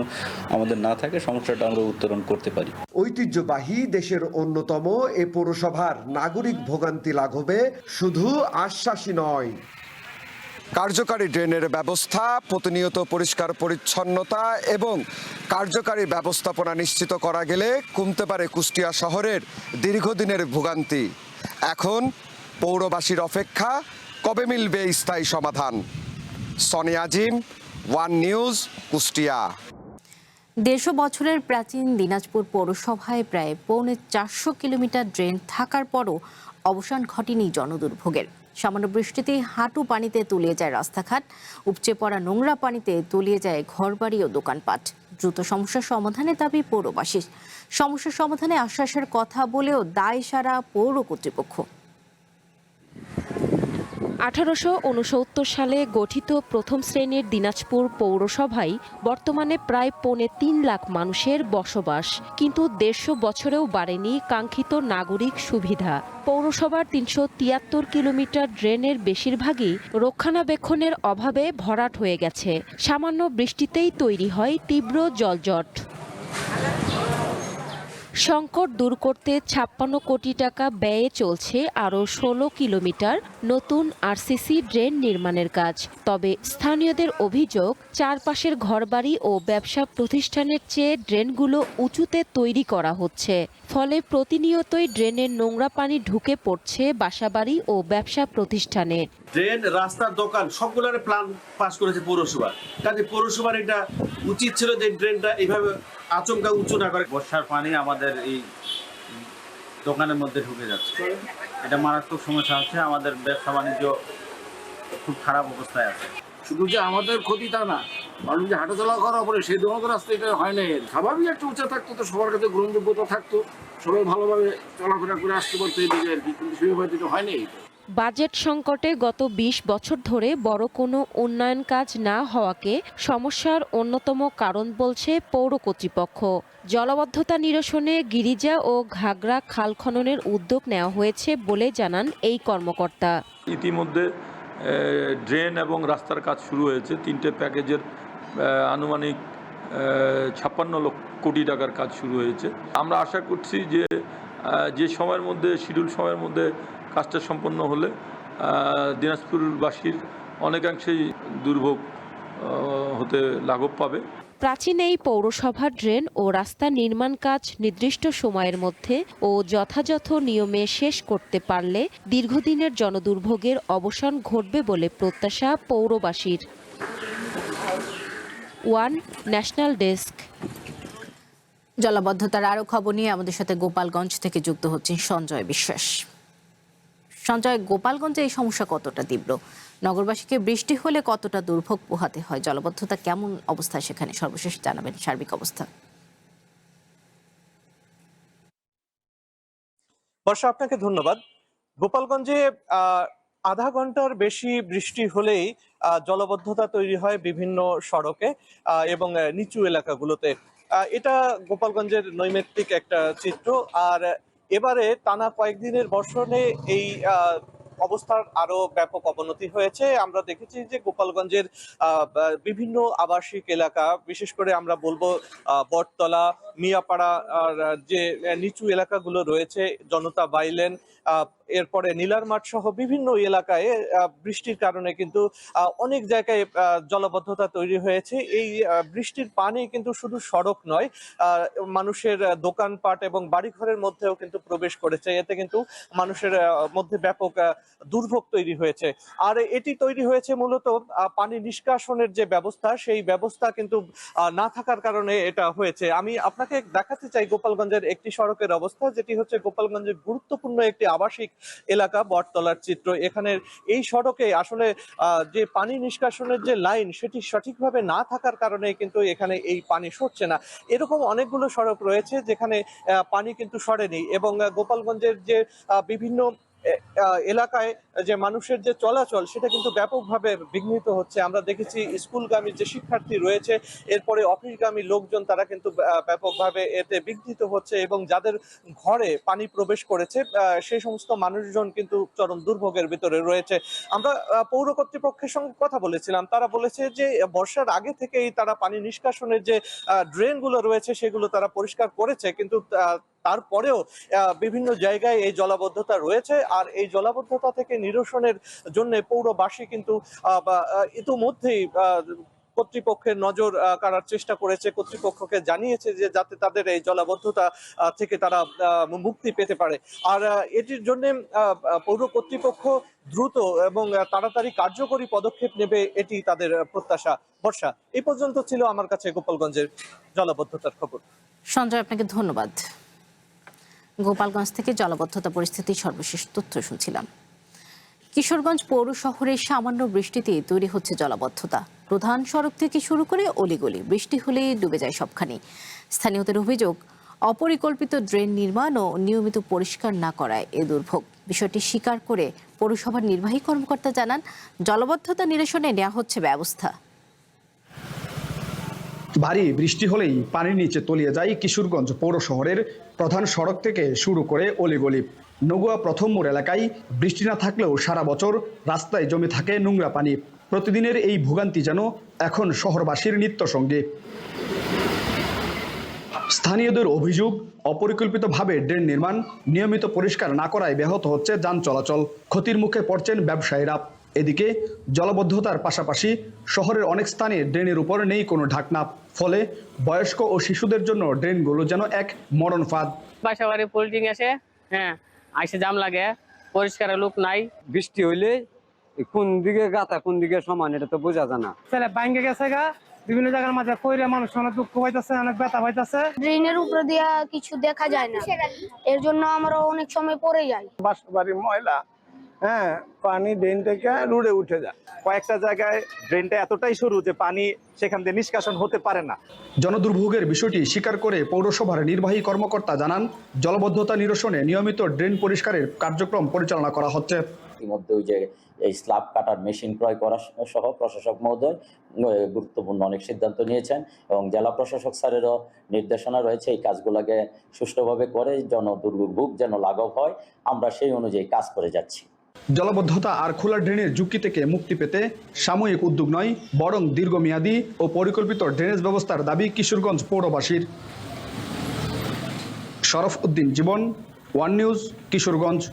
আমাদের না থাকে, সমস্যাটা আমরা উত্তরণ করতে পারি। ঐতিহ্যবাহী দেশের অন্যতম এ পৌরসভার নাগরিক ভোগান্তি লাঘবে শুধু আশ্বাসী নয়, কার্যকারী ড্রেনের ব্যবস্থা, প্রতিনিয়ত পরিষ্কার পরিচ্ছন্নতা এবং কার্যকারী ব্যবস্থাপনা নিশ্চিত করা গেলে কমতে পারে কুষ্টিয়া শহরের দীর্ঘদিনের ভোগান্তি। এখন পৌরবাসীর অপেক্ষা কবে মিলবে স্থায়ী সমাধান। সনি আজিম, ওয়ান নিউজ, কুষ্টিয়া। 150 বছরের প্রাচীন দিনাজপুর পৌরসভায় প্রায় 450 কিলোমিটার ড্রেন থাকার পরও অবসান ঘটেনি জনদুর্ভোগের। সামান্য বৃষ্টিতে হাঁটু পানিতে তলিয়ে যায় রাস্তাঘাট, উপচে পড়া নোংরা পানিতে তলিয়ে যায় ঘরবাড়ি ও দোকানপাট। দ্রুত সমস্যার সমাধানের দাবি পৌরবাসীর। সমস্যার সমাধানে আশ্বাসের কথা বলেও দায় সারা পৌর কর্তৃপক্ষ। 1869 সালে গঠিত প্রথম শ্রেণীর দিনাজপুর পৌরসভায় বর্তমানে প্রায় 3.25 লাখ মানুষের বসবাস, কিন্তু 150 বছরেও বাড়েনি কাঙ্ক্ষিত নাগরিক সুবিধা। পৌরসভার 373 কিলোমিটার ড্রেনের বেশিরভাগই রক্ষণাবেক্ষণের অভাবে ভরাট হয়ে গেছে। সামান্য বৃষ্টিতেই তৈরি হয় তীব্র জলজট। সংকট দূর করতে 56 কোটি টাকা ব্যয়ে চলছে আরও 16 কিলোমিটার নতুন আরসিসি ড্রেন নির্মাণের কাজ। তবে স্থানীয়দের অভিযোগ, চারপাশের ঘরবাড়ি ও ব্যবসা প্রতিষ্ঠানের চেয়ে ড্রেনগুলো উঁচুতে তৈরি করা হচ্ছে। ফলে প্রতিনিয়তই ড্রেনের নোংরা পানি ঢুকে পড়ছে বাসাবাড়ি ও ব্যবসা প্রতিষ্ঠানে। ড্রেন, রাস্তার, দোকান সবগুলোর প্ল্যান পাস করেছে পৌরসভা। কাজে পৌরসভার এটা উচিত ছিল যে ড্রেনটা এইভাবে আচমকা উঁচু না করে। বর্ষার পানি আমাদের এই দোকানের মধ্যে ঢুকে যাচ্ছে, এটা মারাত্মক সমস্যা হচ্ছে। আমাদের ব্যবসা বাণিজ্য খুব খারাপ অবস্থায় আছে। শুধু যে আমাদের ক্ষতি তা না, মানুষ যে হাঁটাচলা করার পরে সেই ধরনের রাস্তা এটা হয় না। স্বাভাবিক একটা উঁচা থাকতো তো সবার কাছে গ্রহণযোগ্যতা থাকতো, সবাই ভালোভাবে চলাফেরা করে আসতে পারতো এদিকে আর কি, কিন্তু সেভাবে এটা হয় নাই। বাজেট সংকটে গত 20 বছর ধরে বড় কোনো উন্নয়ন কাজ না হওয়াকে সমস্যার অন্যতম কারণ বলছে পৌর কর্তৃপক্ষ। জলাবদ্ধতা নিরসনে গিরিজা ও ঘাগড়া খাল খননের উদ্যোগ নেওয়া হয়েছে বলে জানান এই কর্মকর্তা। ইতিমধ্যে ড্রেন এবং রাস্তার কাজ শুরু হয়েছে। 3টে প্যাকেজের আনুমানিক 56 কোটি টাকার কাজ শুরু হয়েছে। আমরা আশা করছি যে সময়ের মধ্যে, শিডিউল সময়ের মধ্যে কাজটা সম্পন্ন হলে দিনাজপুরবাসীর অনেকাংশেই দুর্ভোগ হতে লাঘব পাবে। প্রাচীন এই পৌরসভার ড্রেন ও রাস্তা নির্মাণ কাজ নির্দিষ্ট সময়ের মধ্যে ও যথাযথ নিয়মে শেষ করতে পারলে দীর্ঘদিনের জনদুর্ভোগের অবসান ঘটবে বলে প্রত্যাশা পৌরবাসীর। One national desk. জলাবদ্ধতার আরও খবর নিয়ে আমাদের সাথে গোপালগঞ্জ থেকে যুক্ত হচ্ছেন সঞ্জয় বিশ্বাস। সঞ্জয়, গোপালগঞ্জে এই সমস্যা কতটা তীব্র? নগরবাসীকে বৃষ্টি হলে কতটা দুর্ভোগ পোহাতে হয়? জলাবদ্ধতা কেমন অবস্থায় সেখানে? সর্বশেষ জানাবেন সার্বিক অবস্থা। বর্ষা, আপনাকে ধন্যবাদ। গোপালগঞ্জে আধা ঘন্টার বেশি বৃষ্টি হলেই জলাবদ্ধতা তৈরি হয় বিভিন্ন সড়কে এবং নিচু এলাকাগুলোতে। এটা গোপালগঞ্জের নৈমিত্তিক একটা চিত্র। আর এবারে টানা কয়েকদিনের বর্ষণে এই অবস্থার আরো ব্যাপক অবনতি হয়েছে। আমরা দেখেছি যে গোপালগঞ্জের বিভিন্ন আবাসিক এলাকা, বিশেষ করে আমরা বলবো বটতলা, মিয়াপাড়া, আর যে নিচু এলাকাগুলো রয়েছে, জনতা বাইলেন, এরপরে নীলার মাঠ সহ বিভিন্ন এলাকায় বৃষ্টির কারণে কিন্তু অনেক জায়গায় জলাবদ্ধতা তৈরি হয়েছে। এই বৃষ্টির পানি কিন্তু শুধু সড়ক নয়, মানুষের দোকানপাট এবং বাড়িঘরের মধ্যেও কিন্তু প্রবেশ করেছে। এতে কিন্তু মানুষের মধ্যে ব্যাপক দুর্ভোগ তৈরি হয়েছে। আর এটি তৈরি হয়েছে মূলত পানি নিষ্কাশনের যে ব্যবস্থা, সেই ব্যবস্থা কিন্তু না থাকার কারণে এটা হয়েছে। আমি আপনাকে দেখাতে চাই গোপালগঞ্জের একটি সড়কের অবস্থা, যেটি হচ্ছে গোপালগঞ্জের গুরুত্বপূর্ণ একটি আবাসিক এলাকা বটতলার চিত্র। এখানের এই সড়কে আসলে যে পানি নিষ্কাশনের যে লাইন, সেটি সঠিকভাবে না থাকার কারণে কিন্তু এখানে এই পানি সরছে না। এরকম অনেকগুলো সড়ক রয়েছে যেখানে পানি কিন্তু সরেনি, এবং গোপালগঞ্জের যে বিভিন্ন এলাকায় যে মানুষের যে চলাচল, সেটা কিন্তু ব্যাপকভাবে বিঘ্নিত হচ্ছে। আমরা দেখেছি স্কুলগামী যে শিক্ষার্থী রয়েছে, এরপরে অফিসগামী লোকজন, তারা কিন্তু ব্যাপকভাবে এতে বিঘ্নিত হচ্ছে, এবং যাদের ঘরে পানি প্রবেশ করেছে সেই সমস্ত মানুষজন কিন্তু চরম দুর্ভোগের ভিতরে রয়েছে। আমরা পৌর কর্তৃপক্ষের সঙ্গে কথা বলেছিলাম, তারা বলেছে যে বর্ষার আগে থেকেই তারা পানি নিষ্কাশনের যে ড্রেনগুলো রয়েছে সেগুলো তারা পরিষ্কার করেছে, কিন্তু তারপরেও বিভিন্ন জায়গায় এই জলাবদ্ধতা রয়েছে। আর এই জলাবদ্ধতা থেকে নিরসনের জন্য পৌরবাসী কিন্তু ইতিমধ্যেই কর্তৃপক্ষের নজর কাড়ার চেষ্টা করেছে, কর্তৃপক্ষকে জানিয়েছে যে যাতে তাদের এই জলাবদ্ধতা থেকে তারা মুক্তি পেতে পারে। আর এটির জন্য পৌর কর্তৃপক্ষ দ্রুত এবং তাড়াতাড়ি কার্যকরী পদক্ষেপ নেবে, এটি তাদের প্রত্যাশা। বর্ষা, এই পর্যন্ত ছিল আমার কাছে গোপালগঞ্জের জলাবদ্ধতার খবর। সঞ্জয়, আপনাকে ধন্যবাদ। গোপালগঞ্জ থেকে জলাবদ্ধতা পরিস্থিতির সর্বশেষ তথ্য শুনছিলাম। কিশোরগঞ্জ পৌর শহরে সামান্য বৃষ্টিতে তৈরি হচ্ছে জলাবদ্ধতা। প্রধান সড়ক থেকে শুরু করে অলিগলি বৃষ্টি হলেই ডুবে যায় সবখানি। স্থানীয়দের অভিযোগ, অপরিকল্পিত ড্রেন নির্মাণ ও নিয়মিত পরিষ্কার না করায় এ দুর্ভোগ। বিষয়টি স্বীকার করে পৌরসভার নির্বাহী কর্মকর্তা জানান, জলাবদ্ধতা নিরসনে নেওয়া হচ্ছে ব্যবস্থা। ভারী বৃষ্টি হলেই পানির নিচে তলিয়ে যায় কিশোরগঞ্জ পৌর শহরের প্রধান সড়ক থেকে শুরু করে অলিগলি। নগুয়া প্রথম মোড় এলাকায় বৃষ্টি না থাকলেও সারা বছর রাস্তায় জমে থাকে নোংরা পানি। প্রতিদিনের এই ভোগান্তি যেন এখন শহরবাসীর নিত্যসঙ্গী। স্থানীয়দের অভিযোগ, অপরিকল্পিতভাবে ড্রেন নির্মাণ, নিয়মিত পরিষ্কার না করায় ব্যাহত হচ্ছে যান চলাচল। ক্ষতির মুখে পড়ছেন ব্যবসায়ীরা। এদিকে জলাবদ্ধতার পাশাপাশি শহরের অনেক স্থানে ড্রেনের উপর নেই কোনো ঢাকনা, ফলে বয়স্ক ও শিশুদের জন্য ড্রেনগুলো যেন এক মরণ ফাঁদ। বাসাবাড়ি পোল্ট্রিং আসে, আইসে জাম লাগে, পরিষ্কারের লোক নাই। বৃষ্টি হইলে কোন দিকে গাতা কোন দিকে সমান এটা তো বোঝা যায় না। ছেলে ভাঙ্গে গেছে গা, বিভিন্ন জায়গার মাঝে কইরে মানুষ অনেক দুঃখ পাইতেছে, অনেক ব্যথা পাইতেছে। ড্রেনের উপরে দিয়া কিছু দেখা যায় না, এর জন্য আমরা অনেক সময় পড়ে যাই। বাসাবাড়ির ময়লা পানি ড্রেন থেকে রোডে উঠে যায়। কয়েকটা জায়গায় ড্রেনটা এতটাই সরু যে পানি সেখান দিয়ে নিষ্কাশন হতে পারে না। জনদুর্ভোগের বিষয়টি স্বীকার করে পৌরসভার নির্বাহী কর্মকর্তা জানান, জলাবদ্ধতা নিরসনে নিয়মিত ড্রেন পরিষ্কারের কার্যক্রম পরিচালনা করা হচ্ছে। ইতিমধ্যে ওই যে এই স্ল্যাব কাটার মেশিন ক্রয় করা সহ প্রশাসক মহোদয় গুরুত্বপূর্ণ অনেক সিদ্ধান্ত নিয়েছেন এবং জেলা প্রশাসক স্যারেরও নির্দেশনা রয়েছে এই কাজগুলোকে সুষ্ঠুভাবে করে জনদুর্ভোগ যেন লাঘব হয়, আমরা সেই অনুযায়ী কাজ করে যাচ্ছি। জলাবদ্ধতা আর খোলা ড্রেনের ঝুঁকি থেকে মুক্তি পেতে সাময়িক উদ্যোগ নয়, বরং দীর্ঘমেয়াদী ও পরিকল্পিত ড্রেনেজ ব্যবস্থার দাবি কিশোরগঞ্জ পৌরবাসীর। শরফ উদ্দিন জীবন, ওয়ান নিউজ, কিশোরগঞ্জ।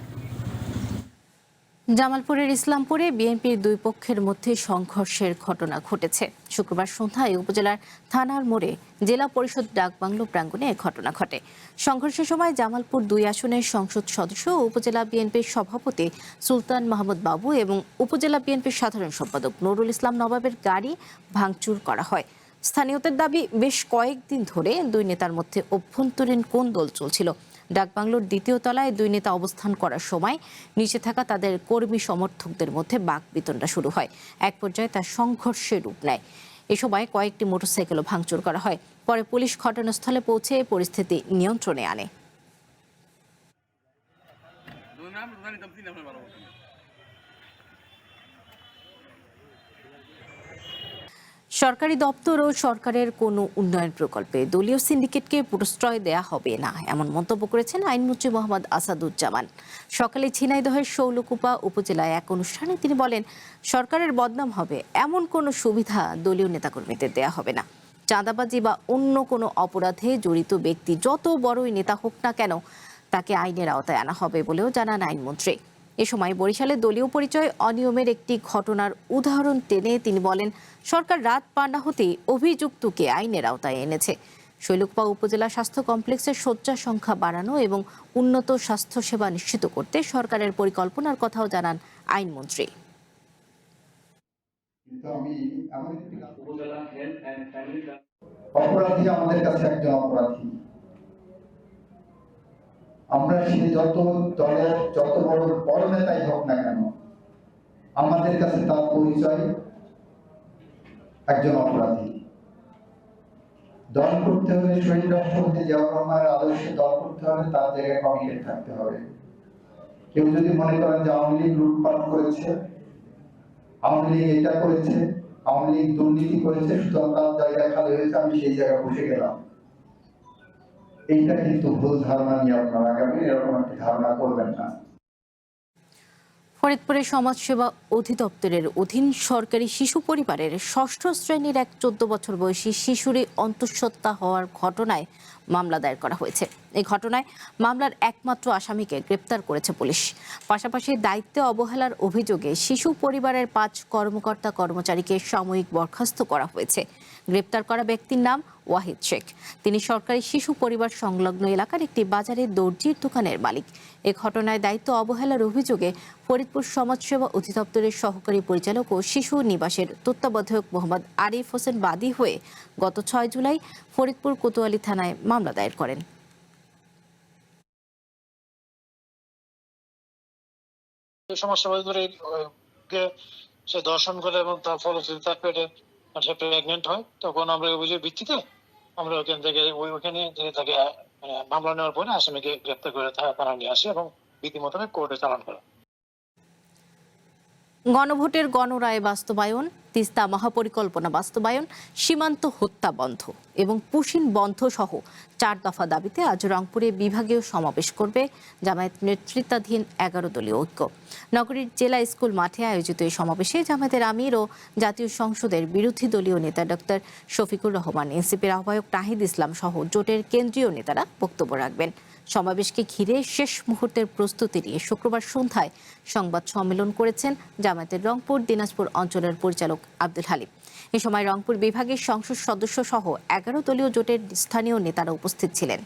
জামালপুরের ইসলামপুরে বিএনপির দুই পক্ষের মধ্যে সংঘর্ষের ঘটনা ঘটেছে। শুক্রবার সন্ধ্যায় উপজেলার থানার মোড়ে জেলা পরিষদ ডাকবাংলো প্রাঙ্গণে এ ঘটনা ঘটে। সংঘর্ষের সময় জামালপুর 2 আসনের সংসদ সদস্য ও উপজেলা বিএনপির সভাপতি সুলতান মাহমুদ বাবু এবং উপজেলা বিএনপির সাধারণ সম্পাদক নুরুল ইসলাম নবাবের গাড়ি ভাঙচুর করা হয়। স্থানীয়দের দাবি, বেশ কয়েকদিন ধরে দুই নেতার মধ্যে অভ্যন্তরীণ কোন্দল চলছিল। ডাকবাংলোর 2য় তলায় দুই নেতা অবস্থান করার সময় নিচে থাকা তাদের কর্মী সমর্থকদের মধ্যে বাকবিতণ্ডা শুরু হয়। এক পর্যায়ে তা সংঘর্ষের রূপ নেয়। এ সময় কয়েকটি মোটরসাইকেলও ভাঙচুর করা হয়। পরে পুলিশ ঘটনাস্থলে পৌঁছে পরিস্থিতি নিয়ন্ত্রণে আনে। সরকারি দপ্তর ও সরকারের কোনো উন্নয়ন প্রকল্পে দলীয় সিন্ডিকেটকে প্রশ্রয় দেয়া হবে না, এমন মন্তব্য করেছেন আইনমন্ত্রী মোহাম্মদ আসাদুজ্জামান। সকালে ঝিনাইদহের শৌলকুপা উপজেলায় এক অনুষ্ঠানে তিনি বলেন, সরকারের বদনাম হবে এমন কোনো সুবিধা দলীয় নেতাকর্মীদের দেয়া হবে না। চাঁদাবাজি বা অন্য কোনো অপরাধে জড়িত ব্যক্তি যত বড়ই নেতা হোক না কেন, তাকে আইনের আওতায় আনা হবে বলেও জানান আইনমন্ত্রী। এ সময় বরিশালে দলীয় পরিচয় অনিয়মের একটি ঘটনার উদাহরণ টেনে তিনি বলেন, সরকার রাত পার না হতেই অভিযুক্তকে আইনের আওতায় এনেছে। শৈলকুপা উপজেলা স্বাস্থ্য কমপ্লেক্সের শয্যা সংখ্যা বাড়ানো এবং উন্নত স্বাস্থ্যসেবা নিশ্চিত করতে সরকারের পরিকল্পনার কথাও জানান আইনমন্ত্রী। অপরাধী আমাদের কাছে একজন অপরাধী। আমরা সে যত দলের যত বড় নেতাই হোক না কেন, আমাদের কাছে তার পরিচয় একজন অপরাধী। দল করতে হলে শহীদ রাষ্ট্রপতি জিয়াউর রহমানের আদর্শে দল করতে হলে তার জায়গায় কমিটেড থাকতে হবে। কেউ যদি মনে করেন যে আওয়ামী লীগ লুটপাট করেছে, আওয়ামী লীগ এটা করেছে, আওয়ামী লীগ দুর্নীতি করেছে, সুতরাং তার জায়গা খালি হয়েছে, আমি সেই জায়গায় বসে গেলাম, এইটা কিন্তু ভুল ধারণা নিয়ে আপনারা আগামী এরকম একটি ধারণা করবেন না। ফরিদপুরের সমাজসেবা অধিদপ্তরের অধীন সরকারি শিশু পরিবারের ৬ষ্ঠ শ্রেণীর এক ১৪ বছর বয়সী শিশুরই অন্তঃসত্ত্বা হওয়ার ঘটনায় মামলা দায়ের করা হয়েছে। এই ঘটনায় মামলার একমাত্র আসামিকে গ্রেপ্তার করেছে পুলিশ। পাশাপাশি দায়িত্বে অবহেলার অভিযোগে শিশু পরিবারের ৫ কর্মকর্তা কর্মচারীকে সাময়িক বরখাস্ত করা হয়েছে। গ্রেপ্তার করা ব্যক্তির নাম ওয়াহিদ শেখ। তিনি সরকারি শিশু পরিবার সংলগ্ন এলাকার একটি বাজারে দর্জির দোকানের মালিক। এ ঘটনায় দায়িত্ব অবহেলার অভিযোগে ফরিদপুর সমাজসেবা অধিদপ্তরের সহকারী পরিচালক ও শিশু নিবাসের তত্ত্বাবধায়ক মোহাম্মদ আরিফ হোসেন বাদী হয়ে গত ৬ জুলাই ফরিদপুর কোতোয়ালি থানায় মামলা দায়ের করেন। সমাজসেবা সে দর্শন করে এবং তার ফলশ্রুতিতে তার পেটে সে প্রেগনেন্ট হয়, তখন আমরা অভিযোগের ভিত্তিতে আমরা ওখান থেকে ওইখানে তাকে মামলা নেওয়ার পরে আসামিকে গ্রেপ্তার করে থানা নিয়ে আসি এবং বিধি মোতাবেক কোর্টে চালান করা। গণভোটের গণরায় বাস্তবায়ন, তিস্তা মহাপরিকল্পনা বাস্তবায়ন, সীমান্ত হত্যা বন্ধ এবং পুশিন বন্ধ সহ 4 দফা দাবিতে আজ রংপুরে বিভাগীয় সমাবেশ করবে জামায়াত নেতৃত্বাধীন 11 দলীয় ঐক্য। নগরীর জেলা স্কুল মাঠে আয়োজিত এই সমাবেশে জামায়াতের আমির ও জাতীয় সংসদের বিরোধী দলীয় নেতা ডক্টর শফিকুর রহমান, এনসিপির আহ্বায়ক নাহিদ ইসলাম সহ জোটের কেন্দ্রীয় নেতারা বক্তব্য রাখবেন। সমাবেশকে ঘিরে শেষ মুহূর্তের প্রস্তুতি নিয়ে শুক্রবার সন্ধ্যায় সংবাদ সম্মেলন করেছেন জামায়াতের রংপুর দিনাজপুর অঞ্চলের পরিচালক আব্দুল হালিম। এ সময় রংপুর বিভাগের সংসদ সদস্য সহ 11 দলীয় জোটের স্থানীয় নেতারা উপস্থিত ছিলেন।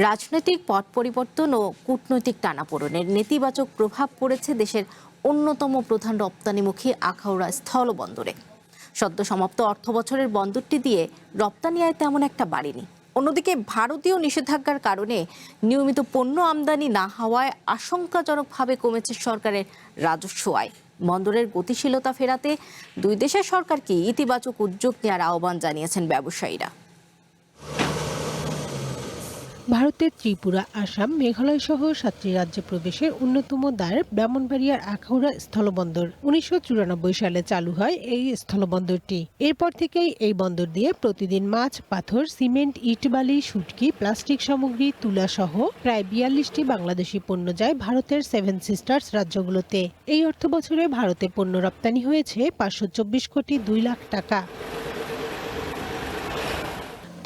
রাজনৈতিক পট পরিবর্তন ও কূটনৈতিক টানাপোড়েনের নেতিবাচক প্রভাব পড়েছে দেশের অন্যতম প্রধান রপ্তানিমুখী আখাউড়া স্থলবন্দরে। সদ্য সমাপ্ত অর্থ বছরের বন্দরটি দিয়ে রপ্তানি আয় তেমন একটা বাড়েনি। অন্যদিকে ভারতীয় নিষেধাজ্ঞার কারণে নিয়মিত পণ্য আমদানি না হওয়ায় আশঙ্কাজনকভাবে কমেছে সরকারের রাজস্ব আয়। বন্দরের গতিশীলতা ফেরাতে দুই দেশের সরকারকে ইতিবাচক উদ্যোগ নেওয়ার আহ্বান জানিয়েছেন ব্যবসায়ীরা। ভারতের ত্রিপুরা, আসাম, মেঘালয় সহ 7টি রাজ্যে প্রবেশের অন্যতম দ্বার ব্রাহ্মণবাড়িয়ার আখাউড়া স্থলবন্দর। 1994 সালে চালু হয় এই স্থলবন্দরটি। এরপর থেকেই এই বন্দর দিয়ে প্রতিদিন মাছ, পাথর, সিমেন্ট, ইট, বালি, শুটকি, প্লাস্টিক সামগ্রী, তুলা সহ প্রায় 42টি বাংলাদেশি পণ্য যায় ভারতের 7 সিস্টার্স রাজ্যগুলোতে। এই অর্থ বছরে ভারতে পণ্য রপ্তানি হয়েছে 524 কোটি 2 লাখ টাকা।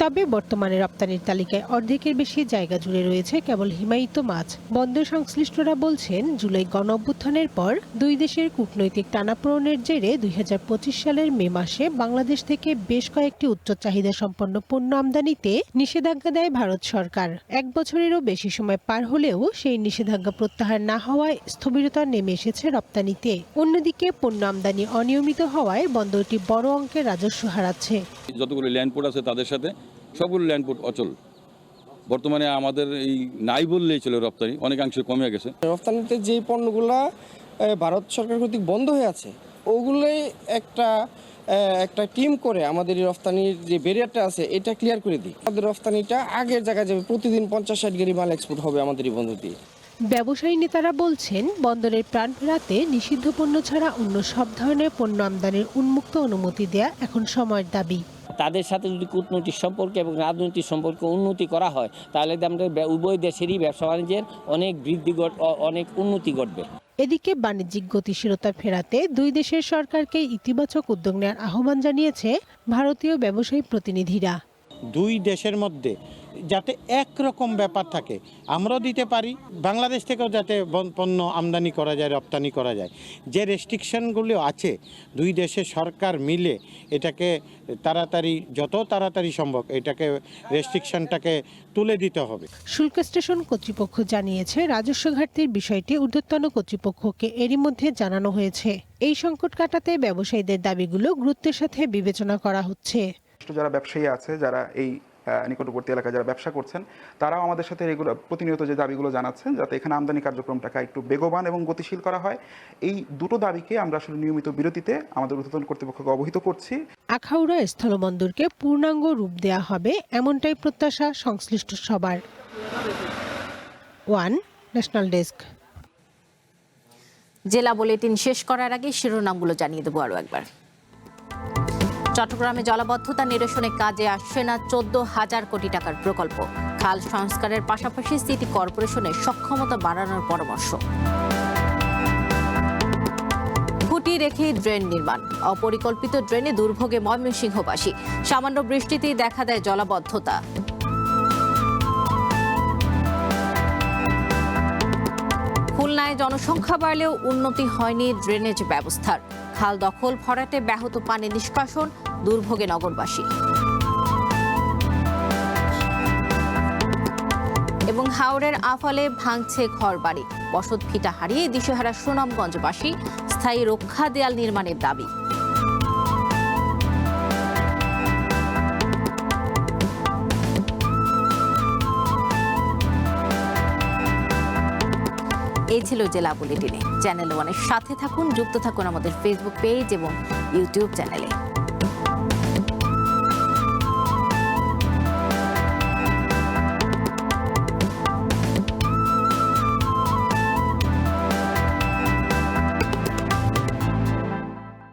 তবে বর্তমানে রপ্তানির তালিকায় অর্ধেকের বেশি জায়গা জুড়ে রয়েছে কেবল হিমায়িত মাছ। বন্দর সংশ্লিষ্টরা বলছেন, জুলাই গণ অভ্যুত্থানের পর দুই দেশের কূটনৈতিক টানাপোড়েনের জেরে 2025 সালের মে মাসে বাংলাদেশ থেকে বেশ কয়েকটি উচ্চ চাহিদা সম্পন্ন পণ্য আমদানিতে নিষেধাজ্ঞা দেয় ভারত সরকার। 1 বছরেরও বেশি সময় পার হলেও সেই নিষেধাজ্ঞা প্রত্যাহার না হওয়ায় স্থবিরতা নেমে এসেছে রপ্তানিতে। অন্যদিকে পণ্য আমদানি অনিয়মিত হওয়ায় বন্দরটি বড় অঙ্কের রাজস্ব হারাচ্ছে। যতগুলো ল্যান্ডপোর্ট আছে তাদের সাথে সবগুলো ল্যান্ডপোর্ট অচল। বর্তমানে আমাদের এই নাই বললেই চলে, রপ্তানি অনেকাংশে কমে গেছে। রপ্তানিতে যে পণ্যগুলো ভারত সরকার কর্তৃক বন্ধ হয়ে আছে ওগুলোই একটা টিম করে আমাদের এই রপ্তানির যে ব্যারিয়ারটা আছে এটা ক্লিয়ার করে দিই। আমাদের রপ্তানিটা আগের জায়গায় যাবে, প্রতিদিন 50-60 গাড়ি মাল এক্সপোর্ট হবে আমাদের এই বন্দর দিয়ে। ব্যবসায়ী নেতারা বলছেন, বন্দরের প্রাণ ফেরাতে নিষিদ্ধ পণ্য ছাড়া অন্য সব ধরনের পণ্য আমদানির উন্মুক্ত অনুমতি দেয়া এখন সময়ের দাবি। তাদের সাথে যদি কূটনৈতিক সম্পর্ক এবং রাজনৈতিক সম্পর্ক উন্নতি করা হয় তাহলে আমাদের উভয় দেশেরই ব্যবসা বাণিজ্যের অনেক বৃদ্ধি অনেক উন্নতি ঘটবে। এদিকে বাণিজ্যিক গতিশীলতা ফেরাতে দুই দেশের সরকারকে ইতিবাচক উদ্যোগ নেওয়ার আহ্বান জানিয়েছে ভারতীয় ব্যবসায়ী প্রতিনিধিরা। দুই দেশের মধ্যে যাতে একরকম ব্যাপার থাকে, আমরাও দিতে পারি, বাংলাদেশ থেকেও যাতে পণ্য আমদানি করা যায়, রপ্তানি করা যায়। যে রেস্ট্রিকশনগুলো আছে দুই দেশের সরকার মিলে এটাকে যত তাড়াতাড়ি সম্ভব এটাকে রেস্ট্রিকশনটাকে তুলে দিতে হবে। শুল্ক স্টেশন কর্তৃপক্ষ জানিয়েছে, রাজস্ব ঘাটতির বিষয়টি ঊর্ধ্বতন কর্তৃপক্ষকে এরই মধ্যে জানানো হয়েছে। এই সংকট কাটাতে ব্যবসায়ীদের দাবিগুলো গুরুত্বের সাথে বিবেচনা করা হচ্ছে। যারা ব্যবসায়ী আছে, যারা এই নিকটবর্তী এলাকায় যারা ব্যবসা করছেন, তারাও আমাদের সাথে রেগুলার প্রতিনিয়ত যে দাবিগুলো জানাচ্ছেন যাতে এখানে আমদানি কার্যক্রমটাকে একটু বেগবান এবং গতিশীল করা হয়। এই দুটো দাবিকে আমরা আসলে নিয়মিত বিরতিতে আমাদের ঊর্ধ্বতন কর্তৃপক্ষকে অবহিত করছি। আখাউড়া স্থলবন্দরকে পূর্ণাঙ্গ রূপ দেয়া হবে এমনটাই প্রত্যাশা সংশ্লিষ্ট সবার। One national desk. জেলা বুলেটিন শেষ করার আগে শিরোনামগুলো জানিয়ে দেবো আরো একবার। চট্টগ্রামে জলাবদ্ধতা নিরসনে কাজে আসছে না 14,000 কোটি টাকার প্রকল্প। খাল সংস্কারের পাশাপাশি সিটি কর্পোরেশনের সক্ষমতা বাড়ানোর পরামর্শ। খুঁটি রেখে ড্রেন নির্মাণ, অপরিকল্পিত ড্রেনে দুর্ভোগে ময়মনসিংহবাসী। সামান্য বৃষ্টিতেই দেখা দেয় জলাবদ্ধতা। খুলনায় জনসংখ্যা বাড়লেও উন্নতি হয়নি ড্রেনেজ ব্যবস্থার। খাল দখল, ভরাটে ব্যাহত পানি নিষ্কাশন, দুর্ভোগে নগরবাসী। এবং হাওরের আফালে ভাঙছে ঘরবাড়ি, বসত ভিটা হারিয়ে দিশেহারা সুনামগঞ্জবাসী। স্থায়ী রক্ষা দেয়াল নির্মাণের দাবি। এই ছিল জেলা বুলেটিনে। চ্যানেল ওয়ানের সাথে থাকুন, যুক্ত থাকুন আমাদের ফেসবুক পেজ এবং ইউটিউব চ্যানেলে।